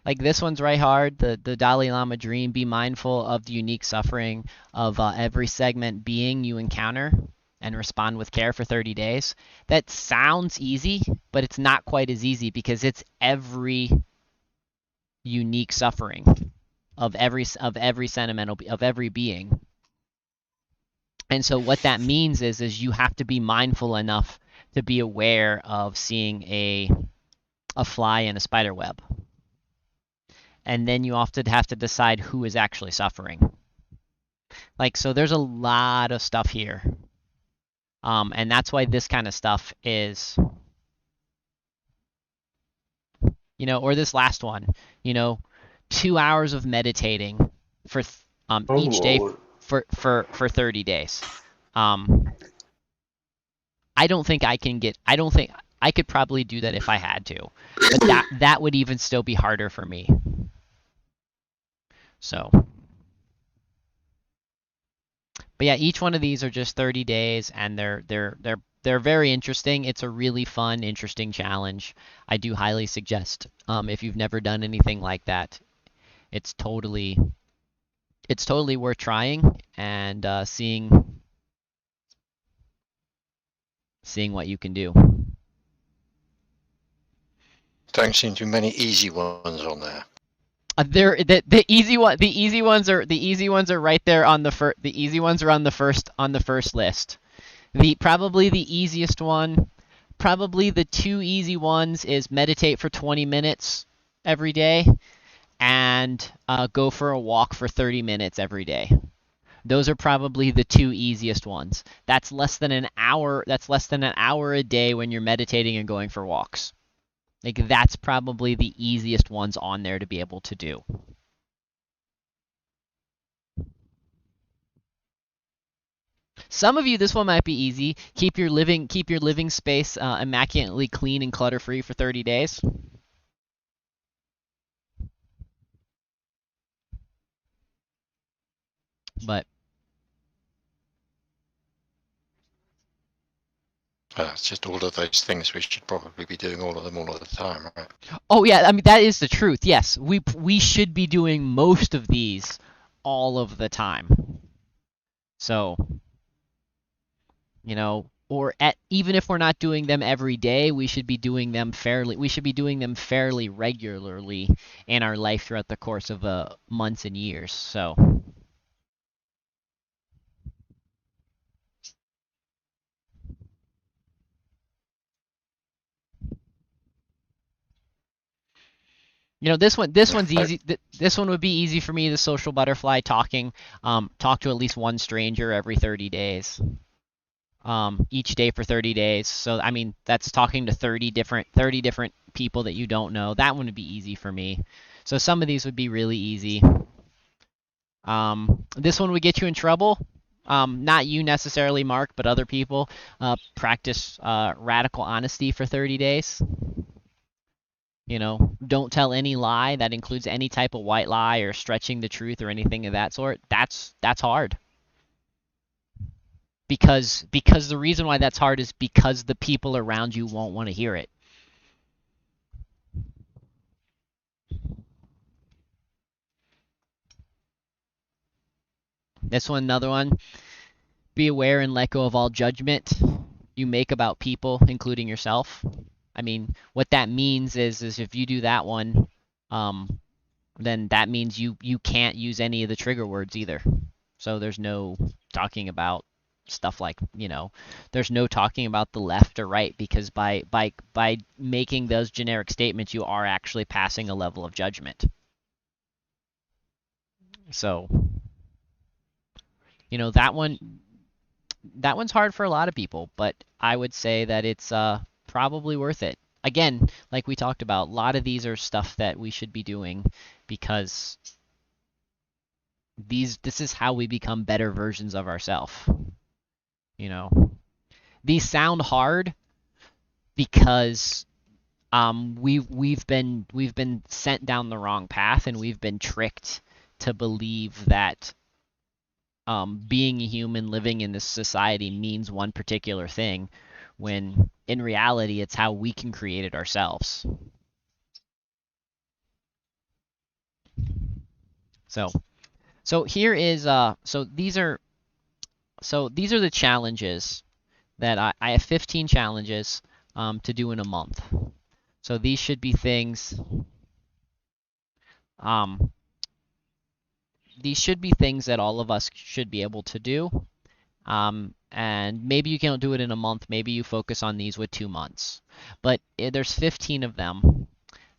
like this one's right hard, the Dalai Lama dream, be mindful of the unique suffering of every segment being you encounter and respond with care for 30 days. That sounds easy, but it's not quite as easy because it's every unique suffering of every being. And so what that means is you have to be mindful enough to be aware of seeing a fly in a spider web. And then you often have to decide who is actually suffering. So there's a lot of stuff here. And that's why this kind of stuff is, or this last one, 2 hours of meditating for each day for 30 days. I don't think I could probably do that if I had to, but that would even still be harder for me. So, but yeah, each one of these are just 30 days, and they're very interesting. It's a really fun, interesting challenge. I do highly suggest if you've never done anything like that, it's totally worth trying and seeing what you can do. Don't seem too many easy ones on there. The easy ones are right there on the easy ones are on the first list. Probably the easiest one probably the two easy ones is meditate for 20 minutes every day and go for a walk for 30 minutes every day. Those are probably the two easiest ones. That's less than an hour. That's less than an hour a day when you're meditating and going for walks. Like that's probably the easiest ones on there to be able to do. Some of you, this one might be easy. Keep your living space immaculately clean and clutter free for 30 days. But It's just all of those things we should probably be doing all of them all of the time, right? oh yeah, I mean that is the truth. Yes, we should be doing most of these all of the time. So, or even if we're not doing them every day, we should be doing them fairly regularly in our life throughout the course of months and years. So, this one's easy. This one would be easy for me, the social butterfly talking. Talk to at least one stranger every 30 days. Each day for 30 days. So I mean, that's talking to 30 different people that you don't know. That one would be easy for me. So some of these would be really easy. This one would get you in trouble. Not you necessarily, Mark, but other people. Practice radical honesty for 30 days. Don't tell any lie. That includes any type of white lie or stretching the truth or anything of that sort. That's hard. Because the reason why that's hard is because the people around you won't want to hear it. This one, another one. Be aware and let go of all judgment you make about people, including yourself. I mean, what that means is if you do that one, then that means you can't use any of the trigger words either. So there's no talking about stuff like, there's no talking about the left or right, because by making those generic statements, you are actually passing a level of judgment. So, that one's hard for a lot of people, but I would say that it's probably worth it. Again, like we talked about, a lot of these are stuff that we should be doing because this is how we become better versions of ourselves. These sound hard because we've been sent down the wrong path, and we've been tricked to believe that being a human living in this society means one particular thing, when in reality it's how we can create it ourselves. So here is these are the challenges that I have 15 challenges to do in a month. So these should be things that all of us should be able to do. And maybe you can't do it in a month. Maybe you focus on these with 2 months. But there's 15 of them,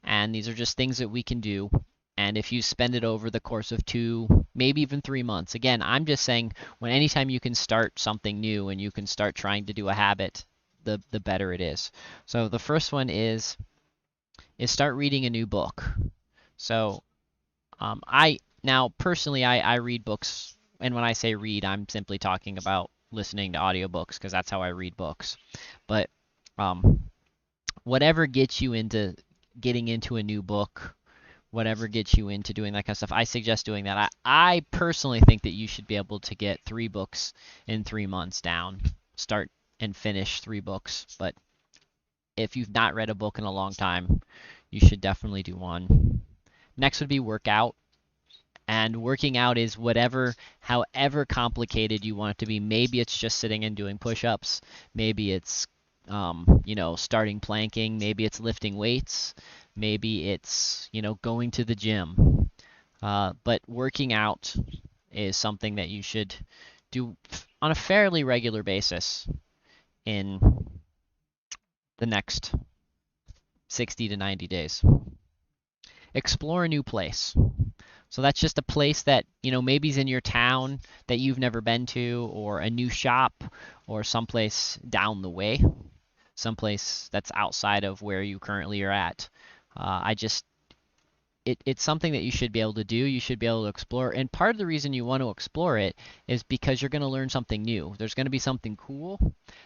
and these are just things that we can do. And if you spend it over the course of 2, maybe even 3 months. Again, I'm just saying, anytime you can start something new and you can start trying to do a habit, the better it is. So the first one is start reading a new book. So personally, I read books, and when I say read, I'm simply talking about listening to audiobooks, because that's how I read books. But whatever gets you into getting into a new book, whatever gets you into doing that kind of stuff, I suggest doing that. I personally think that you should be able to get 3 books in 3 months down. Start and finish 3 books. But if you've not read a book in a long time, you should definitely do one. Next would be workout. And working out is however complicated you want it to be. Maybe it's just sitting and doing push-ups. Maybe it's, starting planking. Maybe it's lifting weights. Maybe it's, going to the gym. But working out is something that you should do on a fairly regular basis in the next 60 to 90 days. Explore a new place. So that's just a place that, maybe is in your town that you've never been to, or a new shop, or someplace down the way, someplace that's outside of where you currently are at. It's something that you should be able to do. You should be able to explore. And part of the reason you want to explore it is because you're going to learn something new. There's going to be something cool.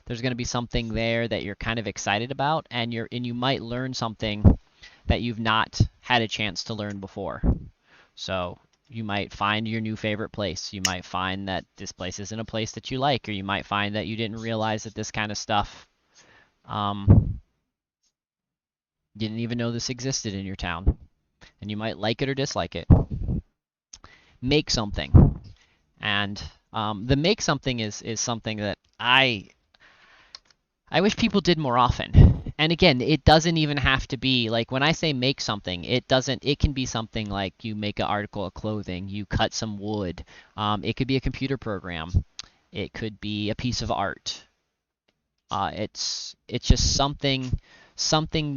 There's going to be something there that you're kind of excited about, and you might learn something that you've not had a chance to learn before. So you might find your new favorite place. You might find that this place isn't a place that you like, or you might find that you didn't realize that this kind of stuff, didn't even know this existed in your town. And you might like it or dislike it. Make something. And the make something is something that I wish people did more often. And again, it doesn't even have to be like, when I say make something, it can be something like you make an article of clothing, you cut some wood. It could be a computer program. It could be a piece of art. It's just something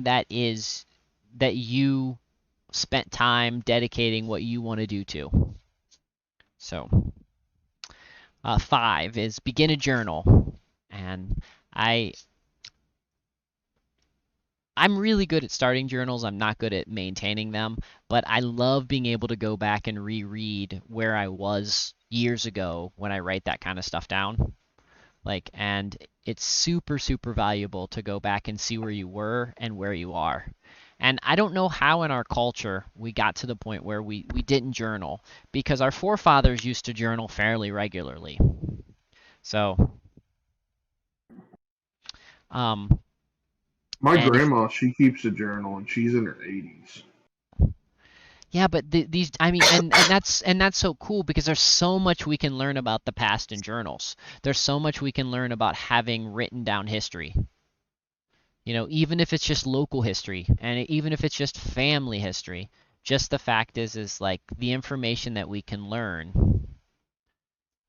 that you spent time dedicating what you want to do to. So 5 is begin a journal. And I'm really good at starting journals. I'm not good at maintaining them, but I love being able to go back and reread where I was years ago when I write that kind of stuff down. And it's super, super valuable to go back and see where you were and where you are. And I don't know how in our culture we got to the point where we didn't journal, because our forefathers used to journal fairly regularly. So, my grandma, she keeps a journal, and she's in her 80s. Yeah, but and that's so cool, because there's so much we can learn about the past in journals. There's so much we can learn about having written down history. Even if it's just local history, and even if it's just family history, just the fact is like the information that we can learn.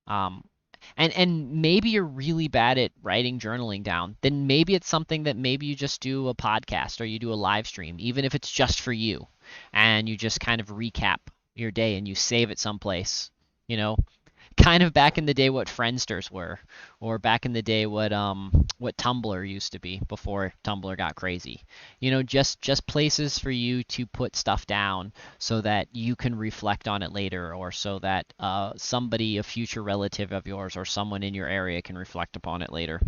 And maybe you're really bad at writing journaling down, then maybe it's something that maybe you just do a podcast, or you do a live stream, even if it's just for you, and you just kind of recap your day and you save it someplace, kind of back in the day what Friendsters were, or back in the day what Tumblr used to be before Tumblr got crazy. Just places for you to put stuff down so that you can reflect on it later, or so that somebody, a future relative of yours, or someone in your area can reflect upon it later.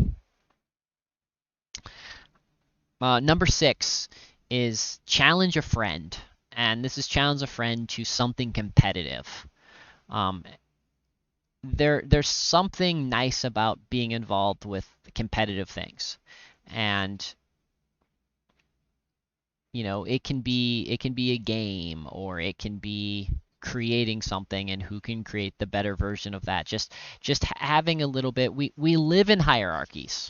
Number 6 is challenge a friend, and this is challenge a friend to something competitive. There's something nice about being involved with competitive things, and it can be a game, or it can be creating something, and who can create the better version of that. Just having a little bit. We live in hierarchies.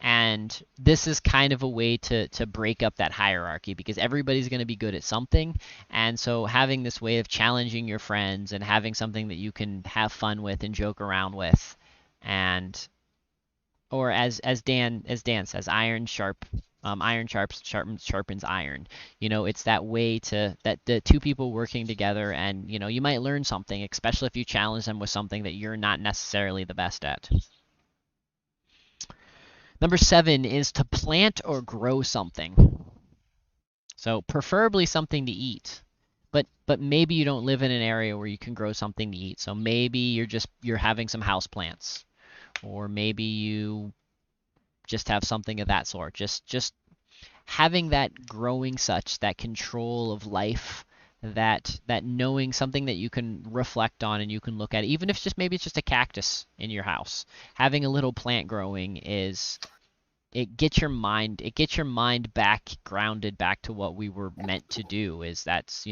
And this is kind of a way to break up that hierarchy, because everybody's going to be good at something. And so having this way of challenging your friends, and having something that you can have fun with and joke around with, or as Dan says, iron sharpens iron. It's that way that the two people working together, and you might learn something, especially if you challenge them with something that you're not necessarily the best at. Number 7 is to plant or grow something. So preferably something to eat, but maybe you don't live in an area where you can grow something to eat. So maybe you're having some house plants, or maybe you just have something of that sort. Just having that growing, such that control of life, that knowing something that you can reflect on and you can look at, even if maybe it's just a cactus in your house. Having a little plant growing it gets your mind back grounded, back to what we were meant to do. That's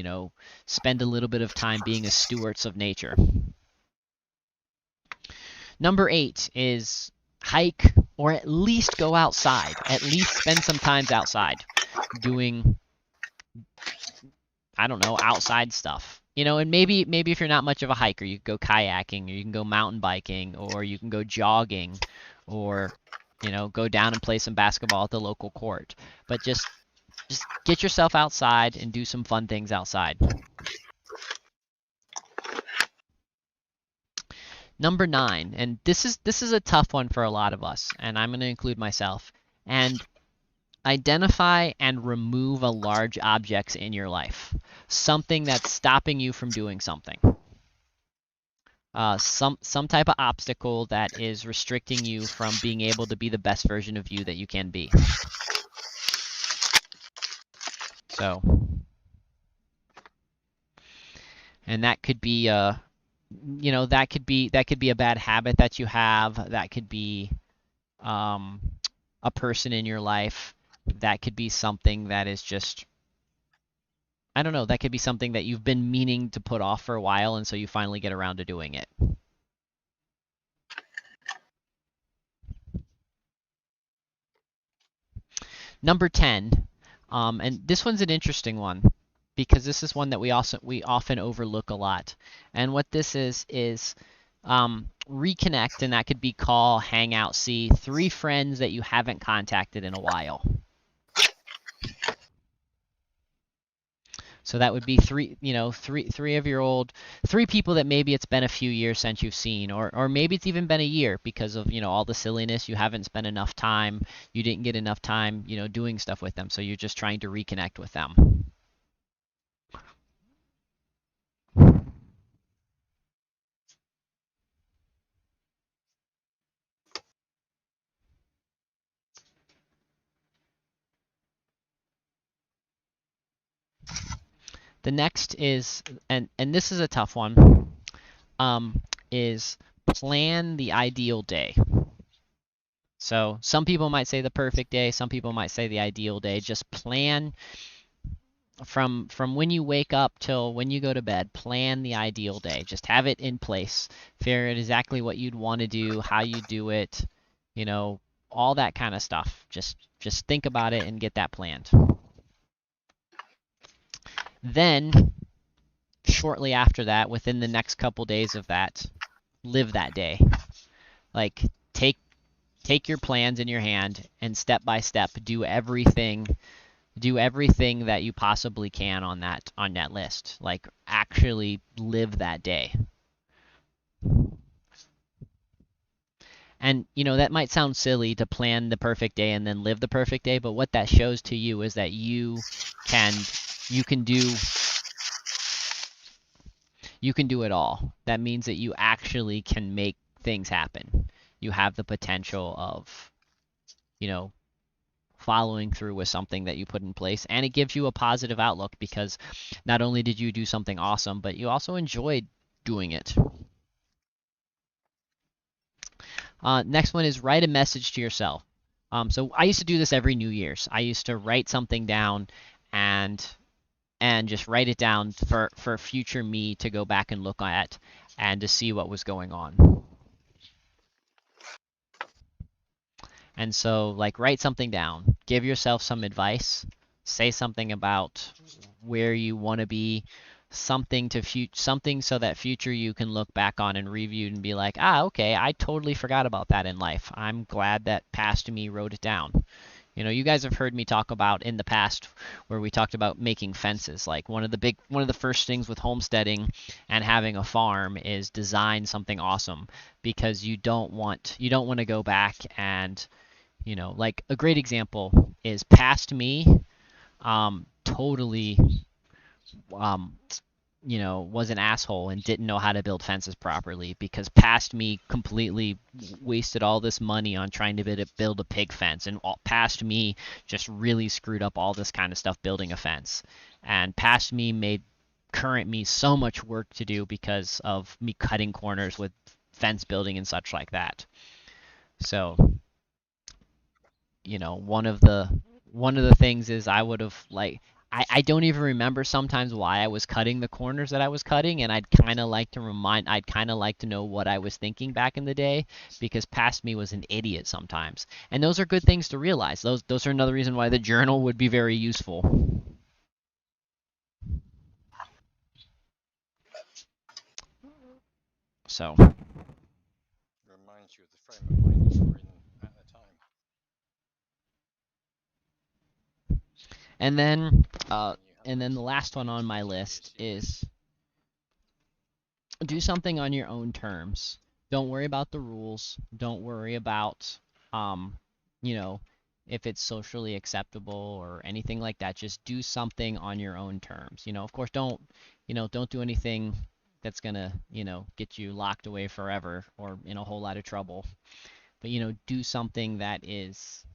spend a little bit of time being as stewards of nature. Number 8 is hike, or at least go outside. At least spend some time outside doing, I don't know, outside stuff. And maybe if you're not much of a hiker, you can go kayaking, or you can go mountain biking, or you can go jogging, or You know, go down and play some basketball at the local court. But just get yourself outside and do some fun things outside. Number 9, and this is a tough one for a lot of us, and I'm going to include myself. And identify and remove a large objects in your life. Something that's stopping you from doing something. Some type of obstacle that is restricting you from being able to be the best version of you that you can be. So, and that could be you know, that could be a bad habit that you have. That could be a person in your life. That could be something that is just, I don't know, that could be something that you've been meaning to put off for a while, and so you finally get around to doing it. Number 10, and this one's an interesting one because this is one that we often overlook a lot. And what this is reconnect, and that could be call, hang out, see 3 friends that you haven't contacted in a while. So that would be 3, you know, three of your old, 3 people that maybe it's been a few years since you've seen, or maybe it's even been a year because of, you know, all the silliness. You haven't spent enough time, you didn't get enough time, you know, doing stuff with them, so you're just trying to reconnect with them. The next is, and this is a tough one, is plan the ideal day. So some people might say the perfect day, some people might say the ideal day. Just plan from when you wake up till when you go to bed. Plan the ideal day. Just have it in place. Figure out exactly what you'd want to do, how you do it, you know, all that kind of stuff. Just think about it and get that planned. Then shortly after that, within the next couple days of that, live that day. Like take your plans in your hand and step by step do everything that you possibly can on that list. Like actually live that day. And you know, that might sound silly to plan the perfect day and then live the perfect day, but what that shows to you is that you can do it all. That means that you actually can make things happen. You have the potential of, you know, following through with something that you put in place, and it gives you a positive outlook because not only did you do something awesome, but you also enjoyed doing it. Next one is write a message to yourself. So I used to do this every New Year's. I used to write something down and just write it down for future me to go back and look at and to see what was going on. And so, like, write something down. Give yourself some advice. Say something about where you want to be. Something so that future you can look back on and review and be like, ah, okay, I totally forgot about that in life. I'm glad that past me wrote it down. You know, you guys have heard me talk about in the past where we talked about making fences. Like one of the first things with homesteading and having a farm is design something awesome because you don't want to go back and, you know, like a great example is past me totally you know, was an asshole and didn't know how to build fences properly because past me completely wasted all this money on trying to build a pig fence, and past me just really screwed up all this kind of stuff building a fence. And past me made current me so much work to do because of me cutting corners with fence building and such like that. So, you know, one of the things is I would have like I don't even remember sometimes why I was cutting the corners that I was cutting, and I'd kind of like to know what I was thinking back in the day because past me was an idiot sometimes. And those are good things to realize. Those are another reason why the journal would be very useful. So, Reminds you of the frame of mind you were in at the time. And then the last one on my list is do something on your own terms. Don't worry about the rules. Don't worry about you know, if it's socially acceptable or anything like that. Just do something on your own terms. Of course, don't do anything that's gonna, get you locked away forever or in a whole lot of trouble. But do something that is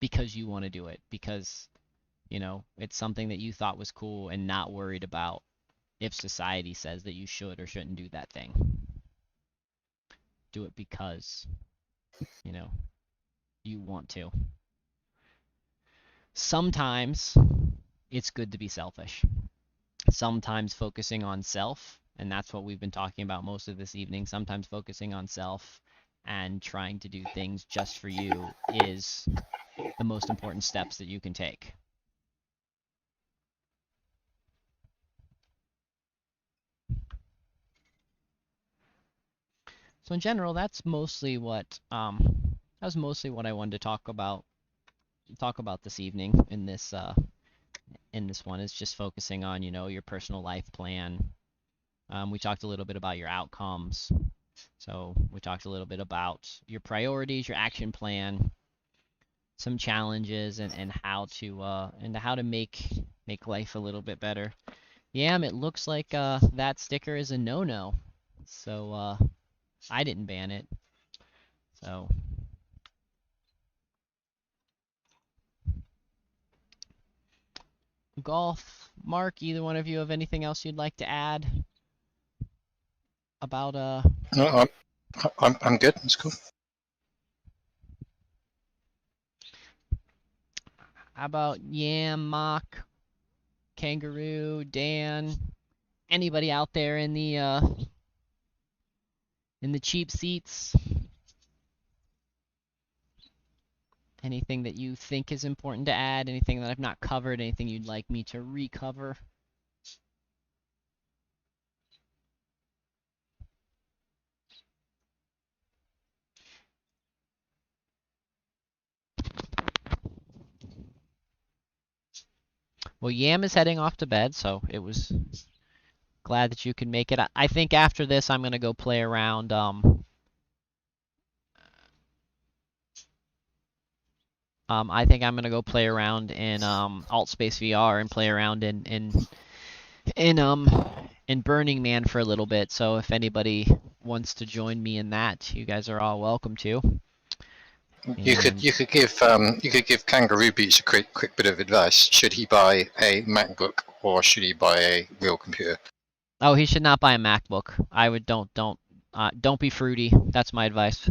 because you want to do it, because it's something that you thought was cool and not worried about if society says that you should or shouldn't do that thing. Do it because, you want to. Sometimes it's good to be selfish. Sometimes focusing on self, and that's what we've been talking about most of this evening, sometimes focusing on self and trying to do things just for you is the most important steps that you can take. So in general, that's mostly what I wanted to talk about this evening in this one, is just focusing on, your personal life plan. We talked a little bit about your outcomes. So we talked a little bit about your priorities, your action plan, some challenges, and how to make life a little bit better. Yeah, it looks like that sticker is a no-no. So I didn't ban it. So golf, Mark, either one of you have anything else you'd like to add about No, I'm good. That's cool. how about Yam, Mock, Kangaroo, Dan, anybody out there in the cheap seats? Anything that you think is important to add? Anything that I've not covered? Anything you'd like me to recover? Well, Yam is heading off to bed, so it was glad that you could make it. I think after this, I'm gonna go play around. I think I'm gonna go play around in AltSpace VR and play around in Burning Man for a little bit. So if anybody wants to join me in that, you guys are all welcome to. You could give Kangaroo Beats a quick bit of advice. Should he buy a MacBook or should he buy a real computer? Oh, he should not buy a MacBook. I would don't be fruity. That's my advice.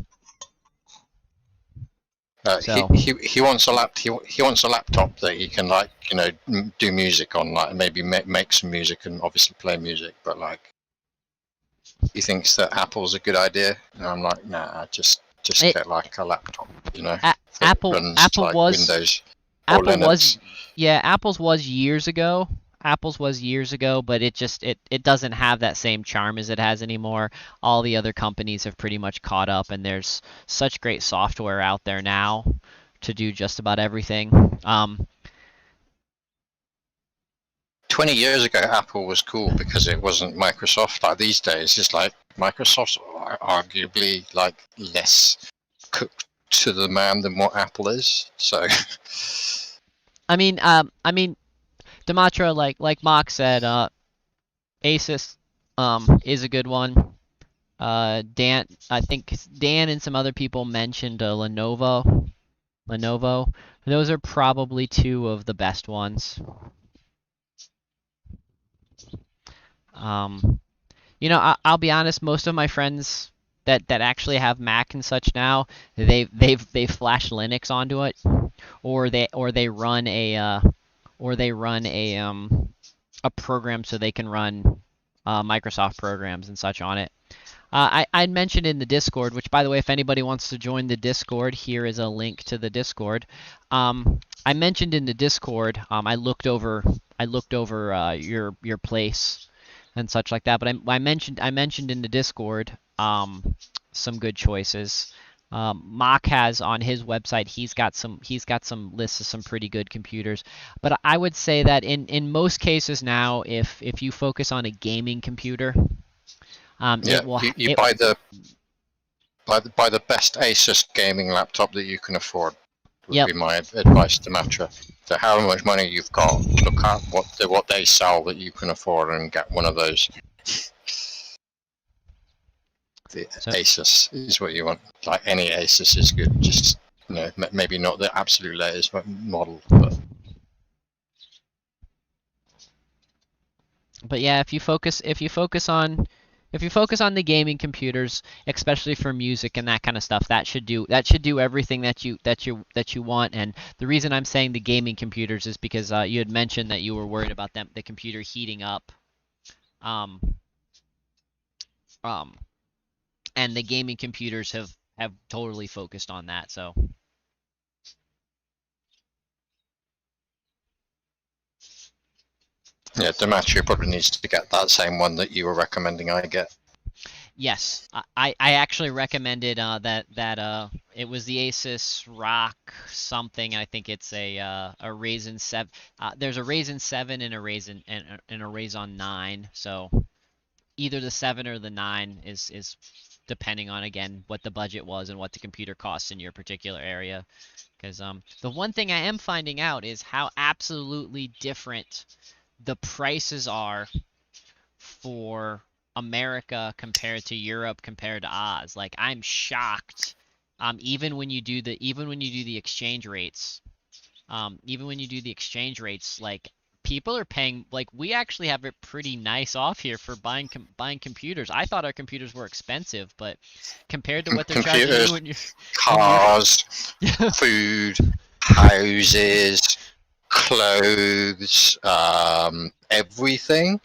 So he wants he wants a laptop that he can do music on, like maybe make some music and obviously play music, but he thinks that Apple's a good idea, and I'm like, nah, just get like a laptop, Apple was Windows or Apple Linux. Apple's was years ago. Apple's was years ago, but it doesn't have that same charm as it has anymore. All the other companies have pretty much caught up, and there's such great software out there now to do just about everything. 20 years ago, Apple was cool because it wasn't Microsoft. Like these days, it's like Microsoft's arguably like less cooked to the man than what Apple is. So, I mean, Dematra, like Mock said, Asus is a good one. Dan, I think Dan and some other people mentioned Lenovo. Those are probably two of the best ones. I'll be honest. Most of my friends that actually have Mac and such now, they've flashed Linux onto it, or they run a program so they can run Microsoft programs and such on it. I mentioned in the Discord, which by the way, if anybody wants to join the Discord, here is a link to the Discord. I mentioned in the Discord, I looked over your place and such like that, but I mentioned in the Discord some good choices. Mock has on his website. He's got some lists of some pretty good computers. But I would say that in most cases now, if you focus on a gaming computer, Yeah, it will you buy the best Asus gaming laptop that you can afford. Would yep. be my advice to Matra. So however much money you've got, look at what they sell that you can afford and get one of those. The So Asus is what you want. Like any Asus is good. Just maybe not the absolute latest model, but yeah, if you focus on the gaming computers, especially for music and that kind of stuff, that should do everything that you want. And the reason I'm saying the gaming computers is because you had mentioned that you were worried about the computer heating up, um, um, and the gaming computers have totally focused on that. So yeah, Demetri probably needs to get that same one that you were recommending I get. yes, I actually recommended that it was the Asus Rock something. I think it's a Ryzen 7. There's a Ryzen 7 and a Ryzen 9. So either the 7 or the 9 is depending on, again, what the budget was and what the computer costs in your particular area. Because the one thing I am finding out is how absolutely different the prices are for America compared to Europe compared to Oz. Like, I'm shocked. Even when you do the exchange rates, like, people are paying, like, we actually have it pretty nice off here for buying computers. I thought our computers were expensive, but compared to what they're charging you Computers, when you're cars, food, houses, clothes, everything.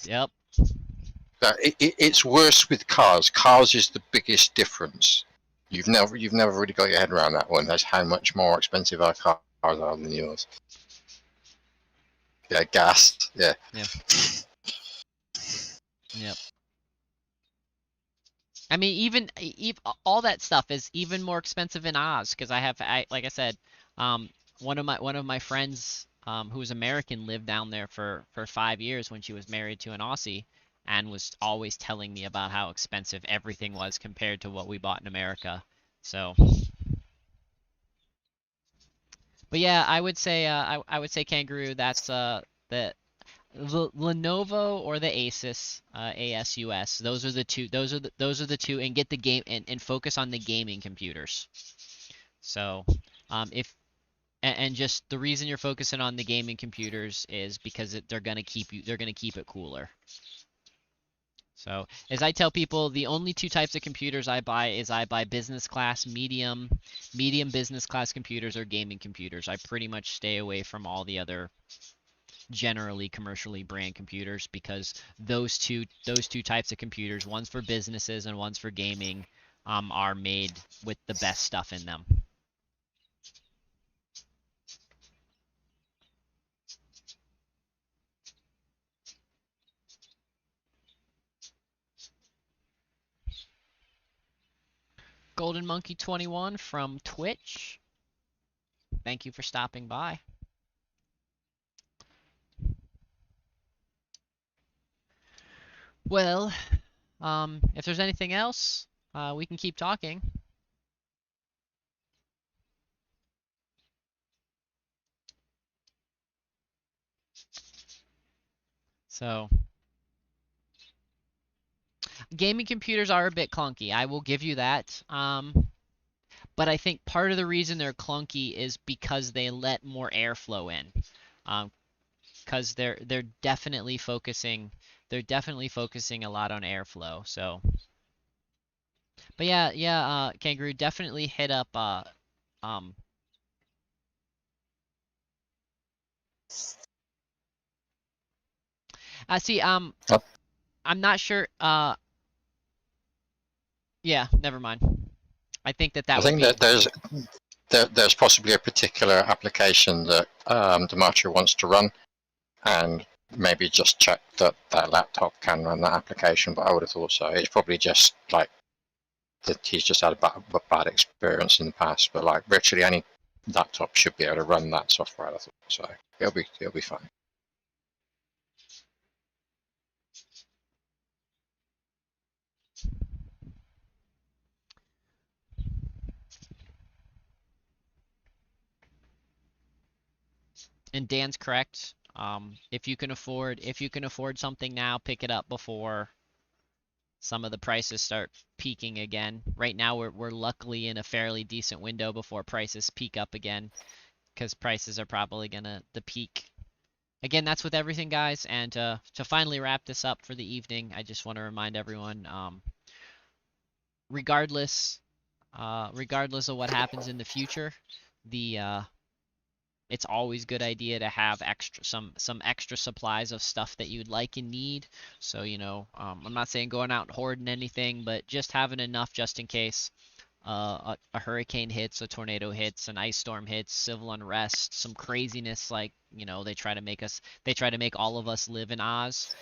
Yep. It's worse with cars. Cars is the biggest difference. You've never really got your head around that one. That's how much more expensive our cars are than yours. Yeah, gas. Yeah. Yeah. Yep. I mean, even all that stuff is even more expensive in Oz because like I said, um, one of my friends who's American lived down there for 5 years when she was married to an Aussie, and was always telling me about how expensive everything was compared to what we bought in America. So, but yeah, I would say Kangaroo. That's the Lenovo or the Asus, ASUS. Those are the two. Those are the two, and get the game and focus on the gaming computers. So, if and just the reason you're focusing on the gaming computers is because they're gonna keep you. They're gonna keep it cooler. So, as I tell people, the only two types of computers I buy business class, medium business class computers, or gaming computers. I pretty much stay away from all the other generally commercially brand computers because those two types of computers, one's for businesses and one's for gaming, are made with the best stuff in them. Golden Monkey 21 from Twitch. Thank you for stopping by. Well, if there's anything else, we can keep talking. So, gaming computers are a bit clunky. I will give you that. But I think part of the reason they're clunky is because they let more airflow in. Because they're definitely focusing a lot on airflow. So, but yeah, Kangaroo, definitely hit up um I see I'm not sure yeah, never mind. I think I would think be that there's possibly a particular application that Demetri wants to run, and maybe just check that that laptop can run that application. But I would have thought so. It's probably just like that he's just had a bad experience in the past. But like virtually any laptop should be able to run that software, I think. So it'll be fine. And Dan's correct. If you can afford something now, pick it up before some of the prices start peaking again. Right now, we're luckily in a fairly decent window before prices peak up again, because prices are probably gonna the peak. Again, that's with everything, guys. And to finally wrap this up for the evening, I just want to remind everyone, regardless regardless of what happens in the future, the it's always a good idea to have some extra supplies of stuff that you'd like and need. So, I'm not saying going out and hoarding anything, but just having enough just in case a hurricane hits, a tornado hits, an ice storm hits, civil unrest, some craziness like, they try to make all of us live in Oz.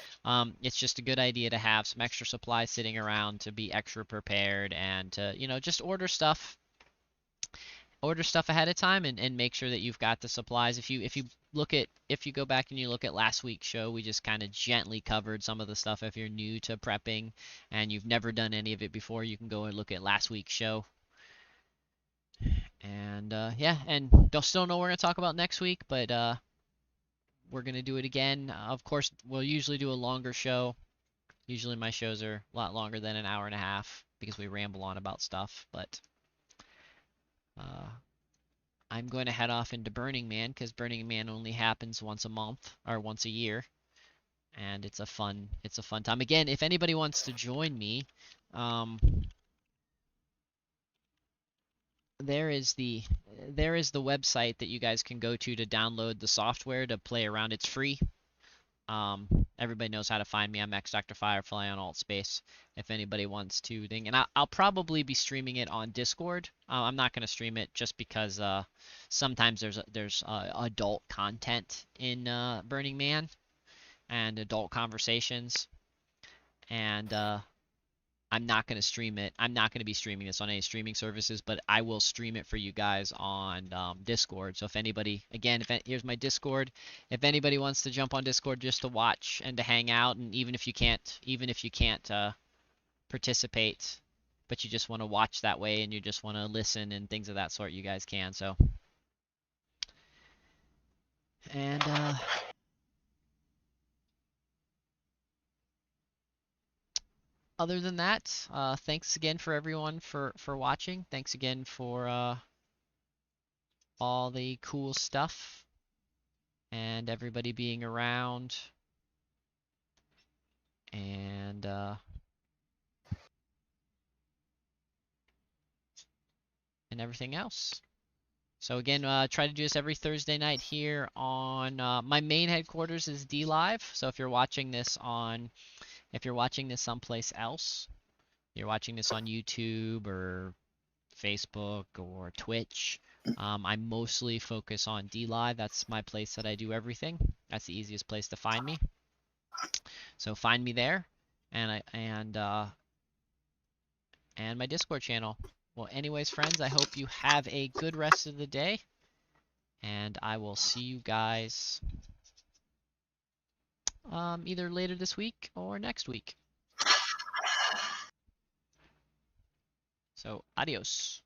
It's just a good idea to have some extra supplies sitting around to be extra prepared and to, just order stuff ahead of time and make sure that you've got the supplies. If you go back and you look at last week's show, we just kind of gently covered some of the stuff. If you're new to prepping and you've never done any of it before, you can go and look at last week's show. And yeah, and don't still know what we're gonna talk about next week, but we're gonna do it again. Of course, we'll usually do a longer show. Usually my shows are a lot longer than an hour and a half because we ramble on about stuff, but uh, I'm going to head off into Burning Man because Burning Man only happens once a month or once a year, and it's a fun time. Again, if anybody wants to join me, um, there is the website that you guys can go to download the software to play around. It's free. Um, Everybody knows how to find me. I'm X Dr. Firefly on AltSpace. If anybody wants to thing, and I'll probably be streaming it on Discord. I'm not going to stream it just because sometimes there's adult content in Burning Man and adult conversations, and I'm not going to stream it. I'm not going to be streaming this on any streaming services, but I will stream it for you guys on Discord. So if anybody, again, here's my Discord. If anybody wants to jump on Discord just to watch and to hang out, and even if you can't participate, but you just want to watch that way and you just want to listen and things of that sort, you guys can. So, and other than that, thanks again for everyone for watching. Thanks again for all the cool stuff and everybody being around and everything else. So again, try to do this every Thursday night here on my main headquarters is D Live. So if you're watching this someplace else, you're watching this on YouTube or Facebook or Twitch. I mostly focus on D Live. That's my place that I do everything. That's the easiest place to find me. So find me there, and and my Discord channel. Well, anyways, friends, I hope you have a good rest of the day, and I will see you guys either later this week or next week. So, adios.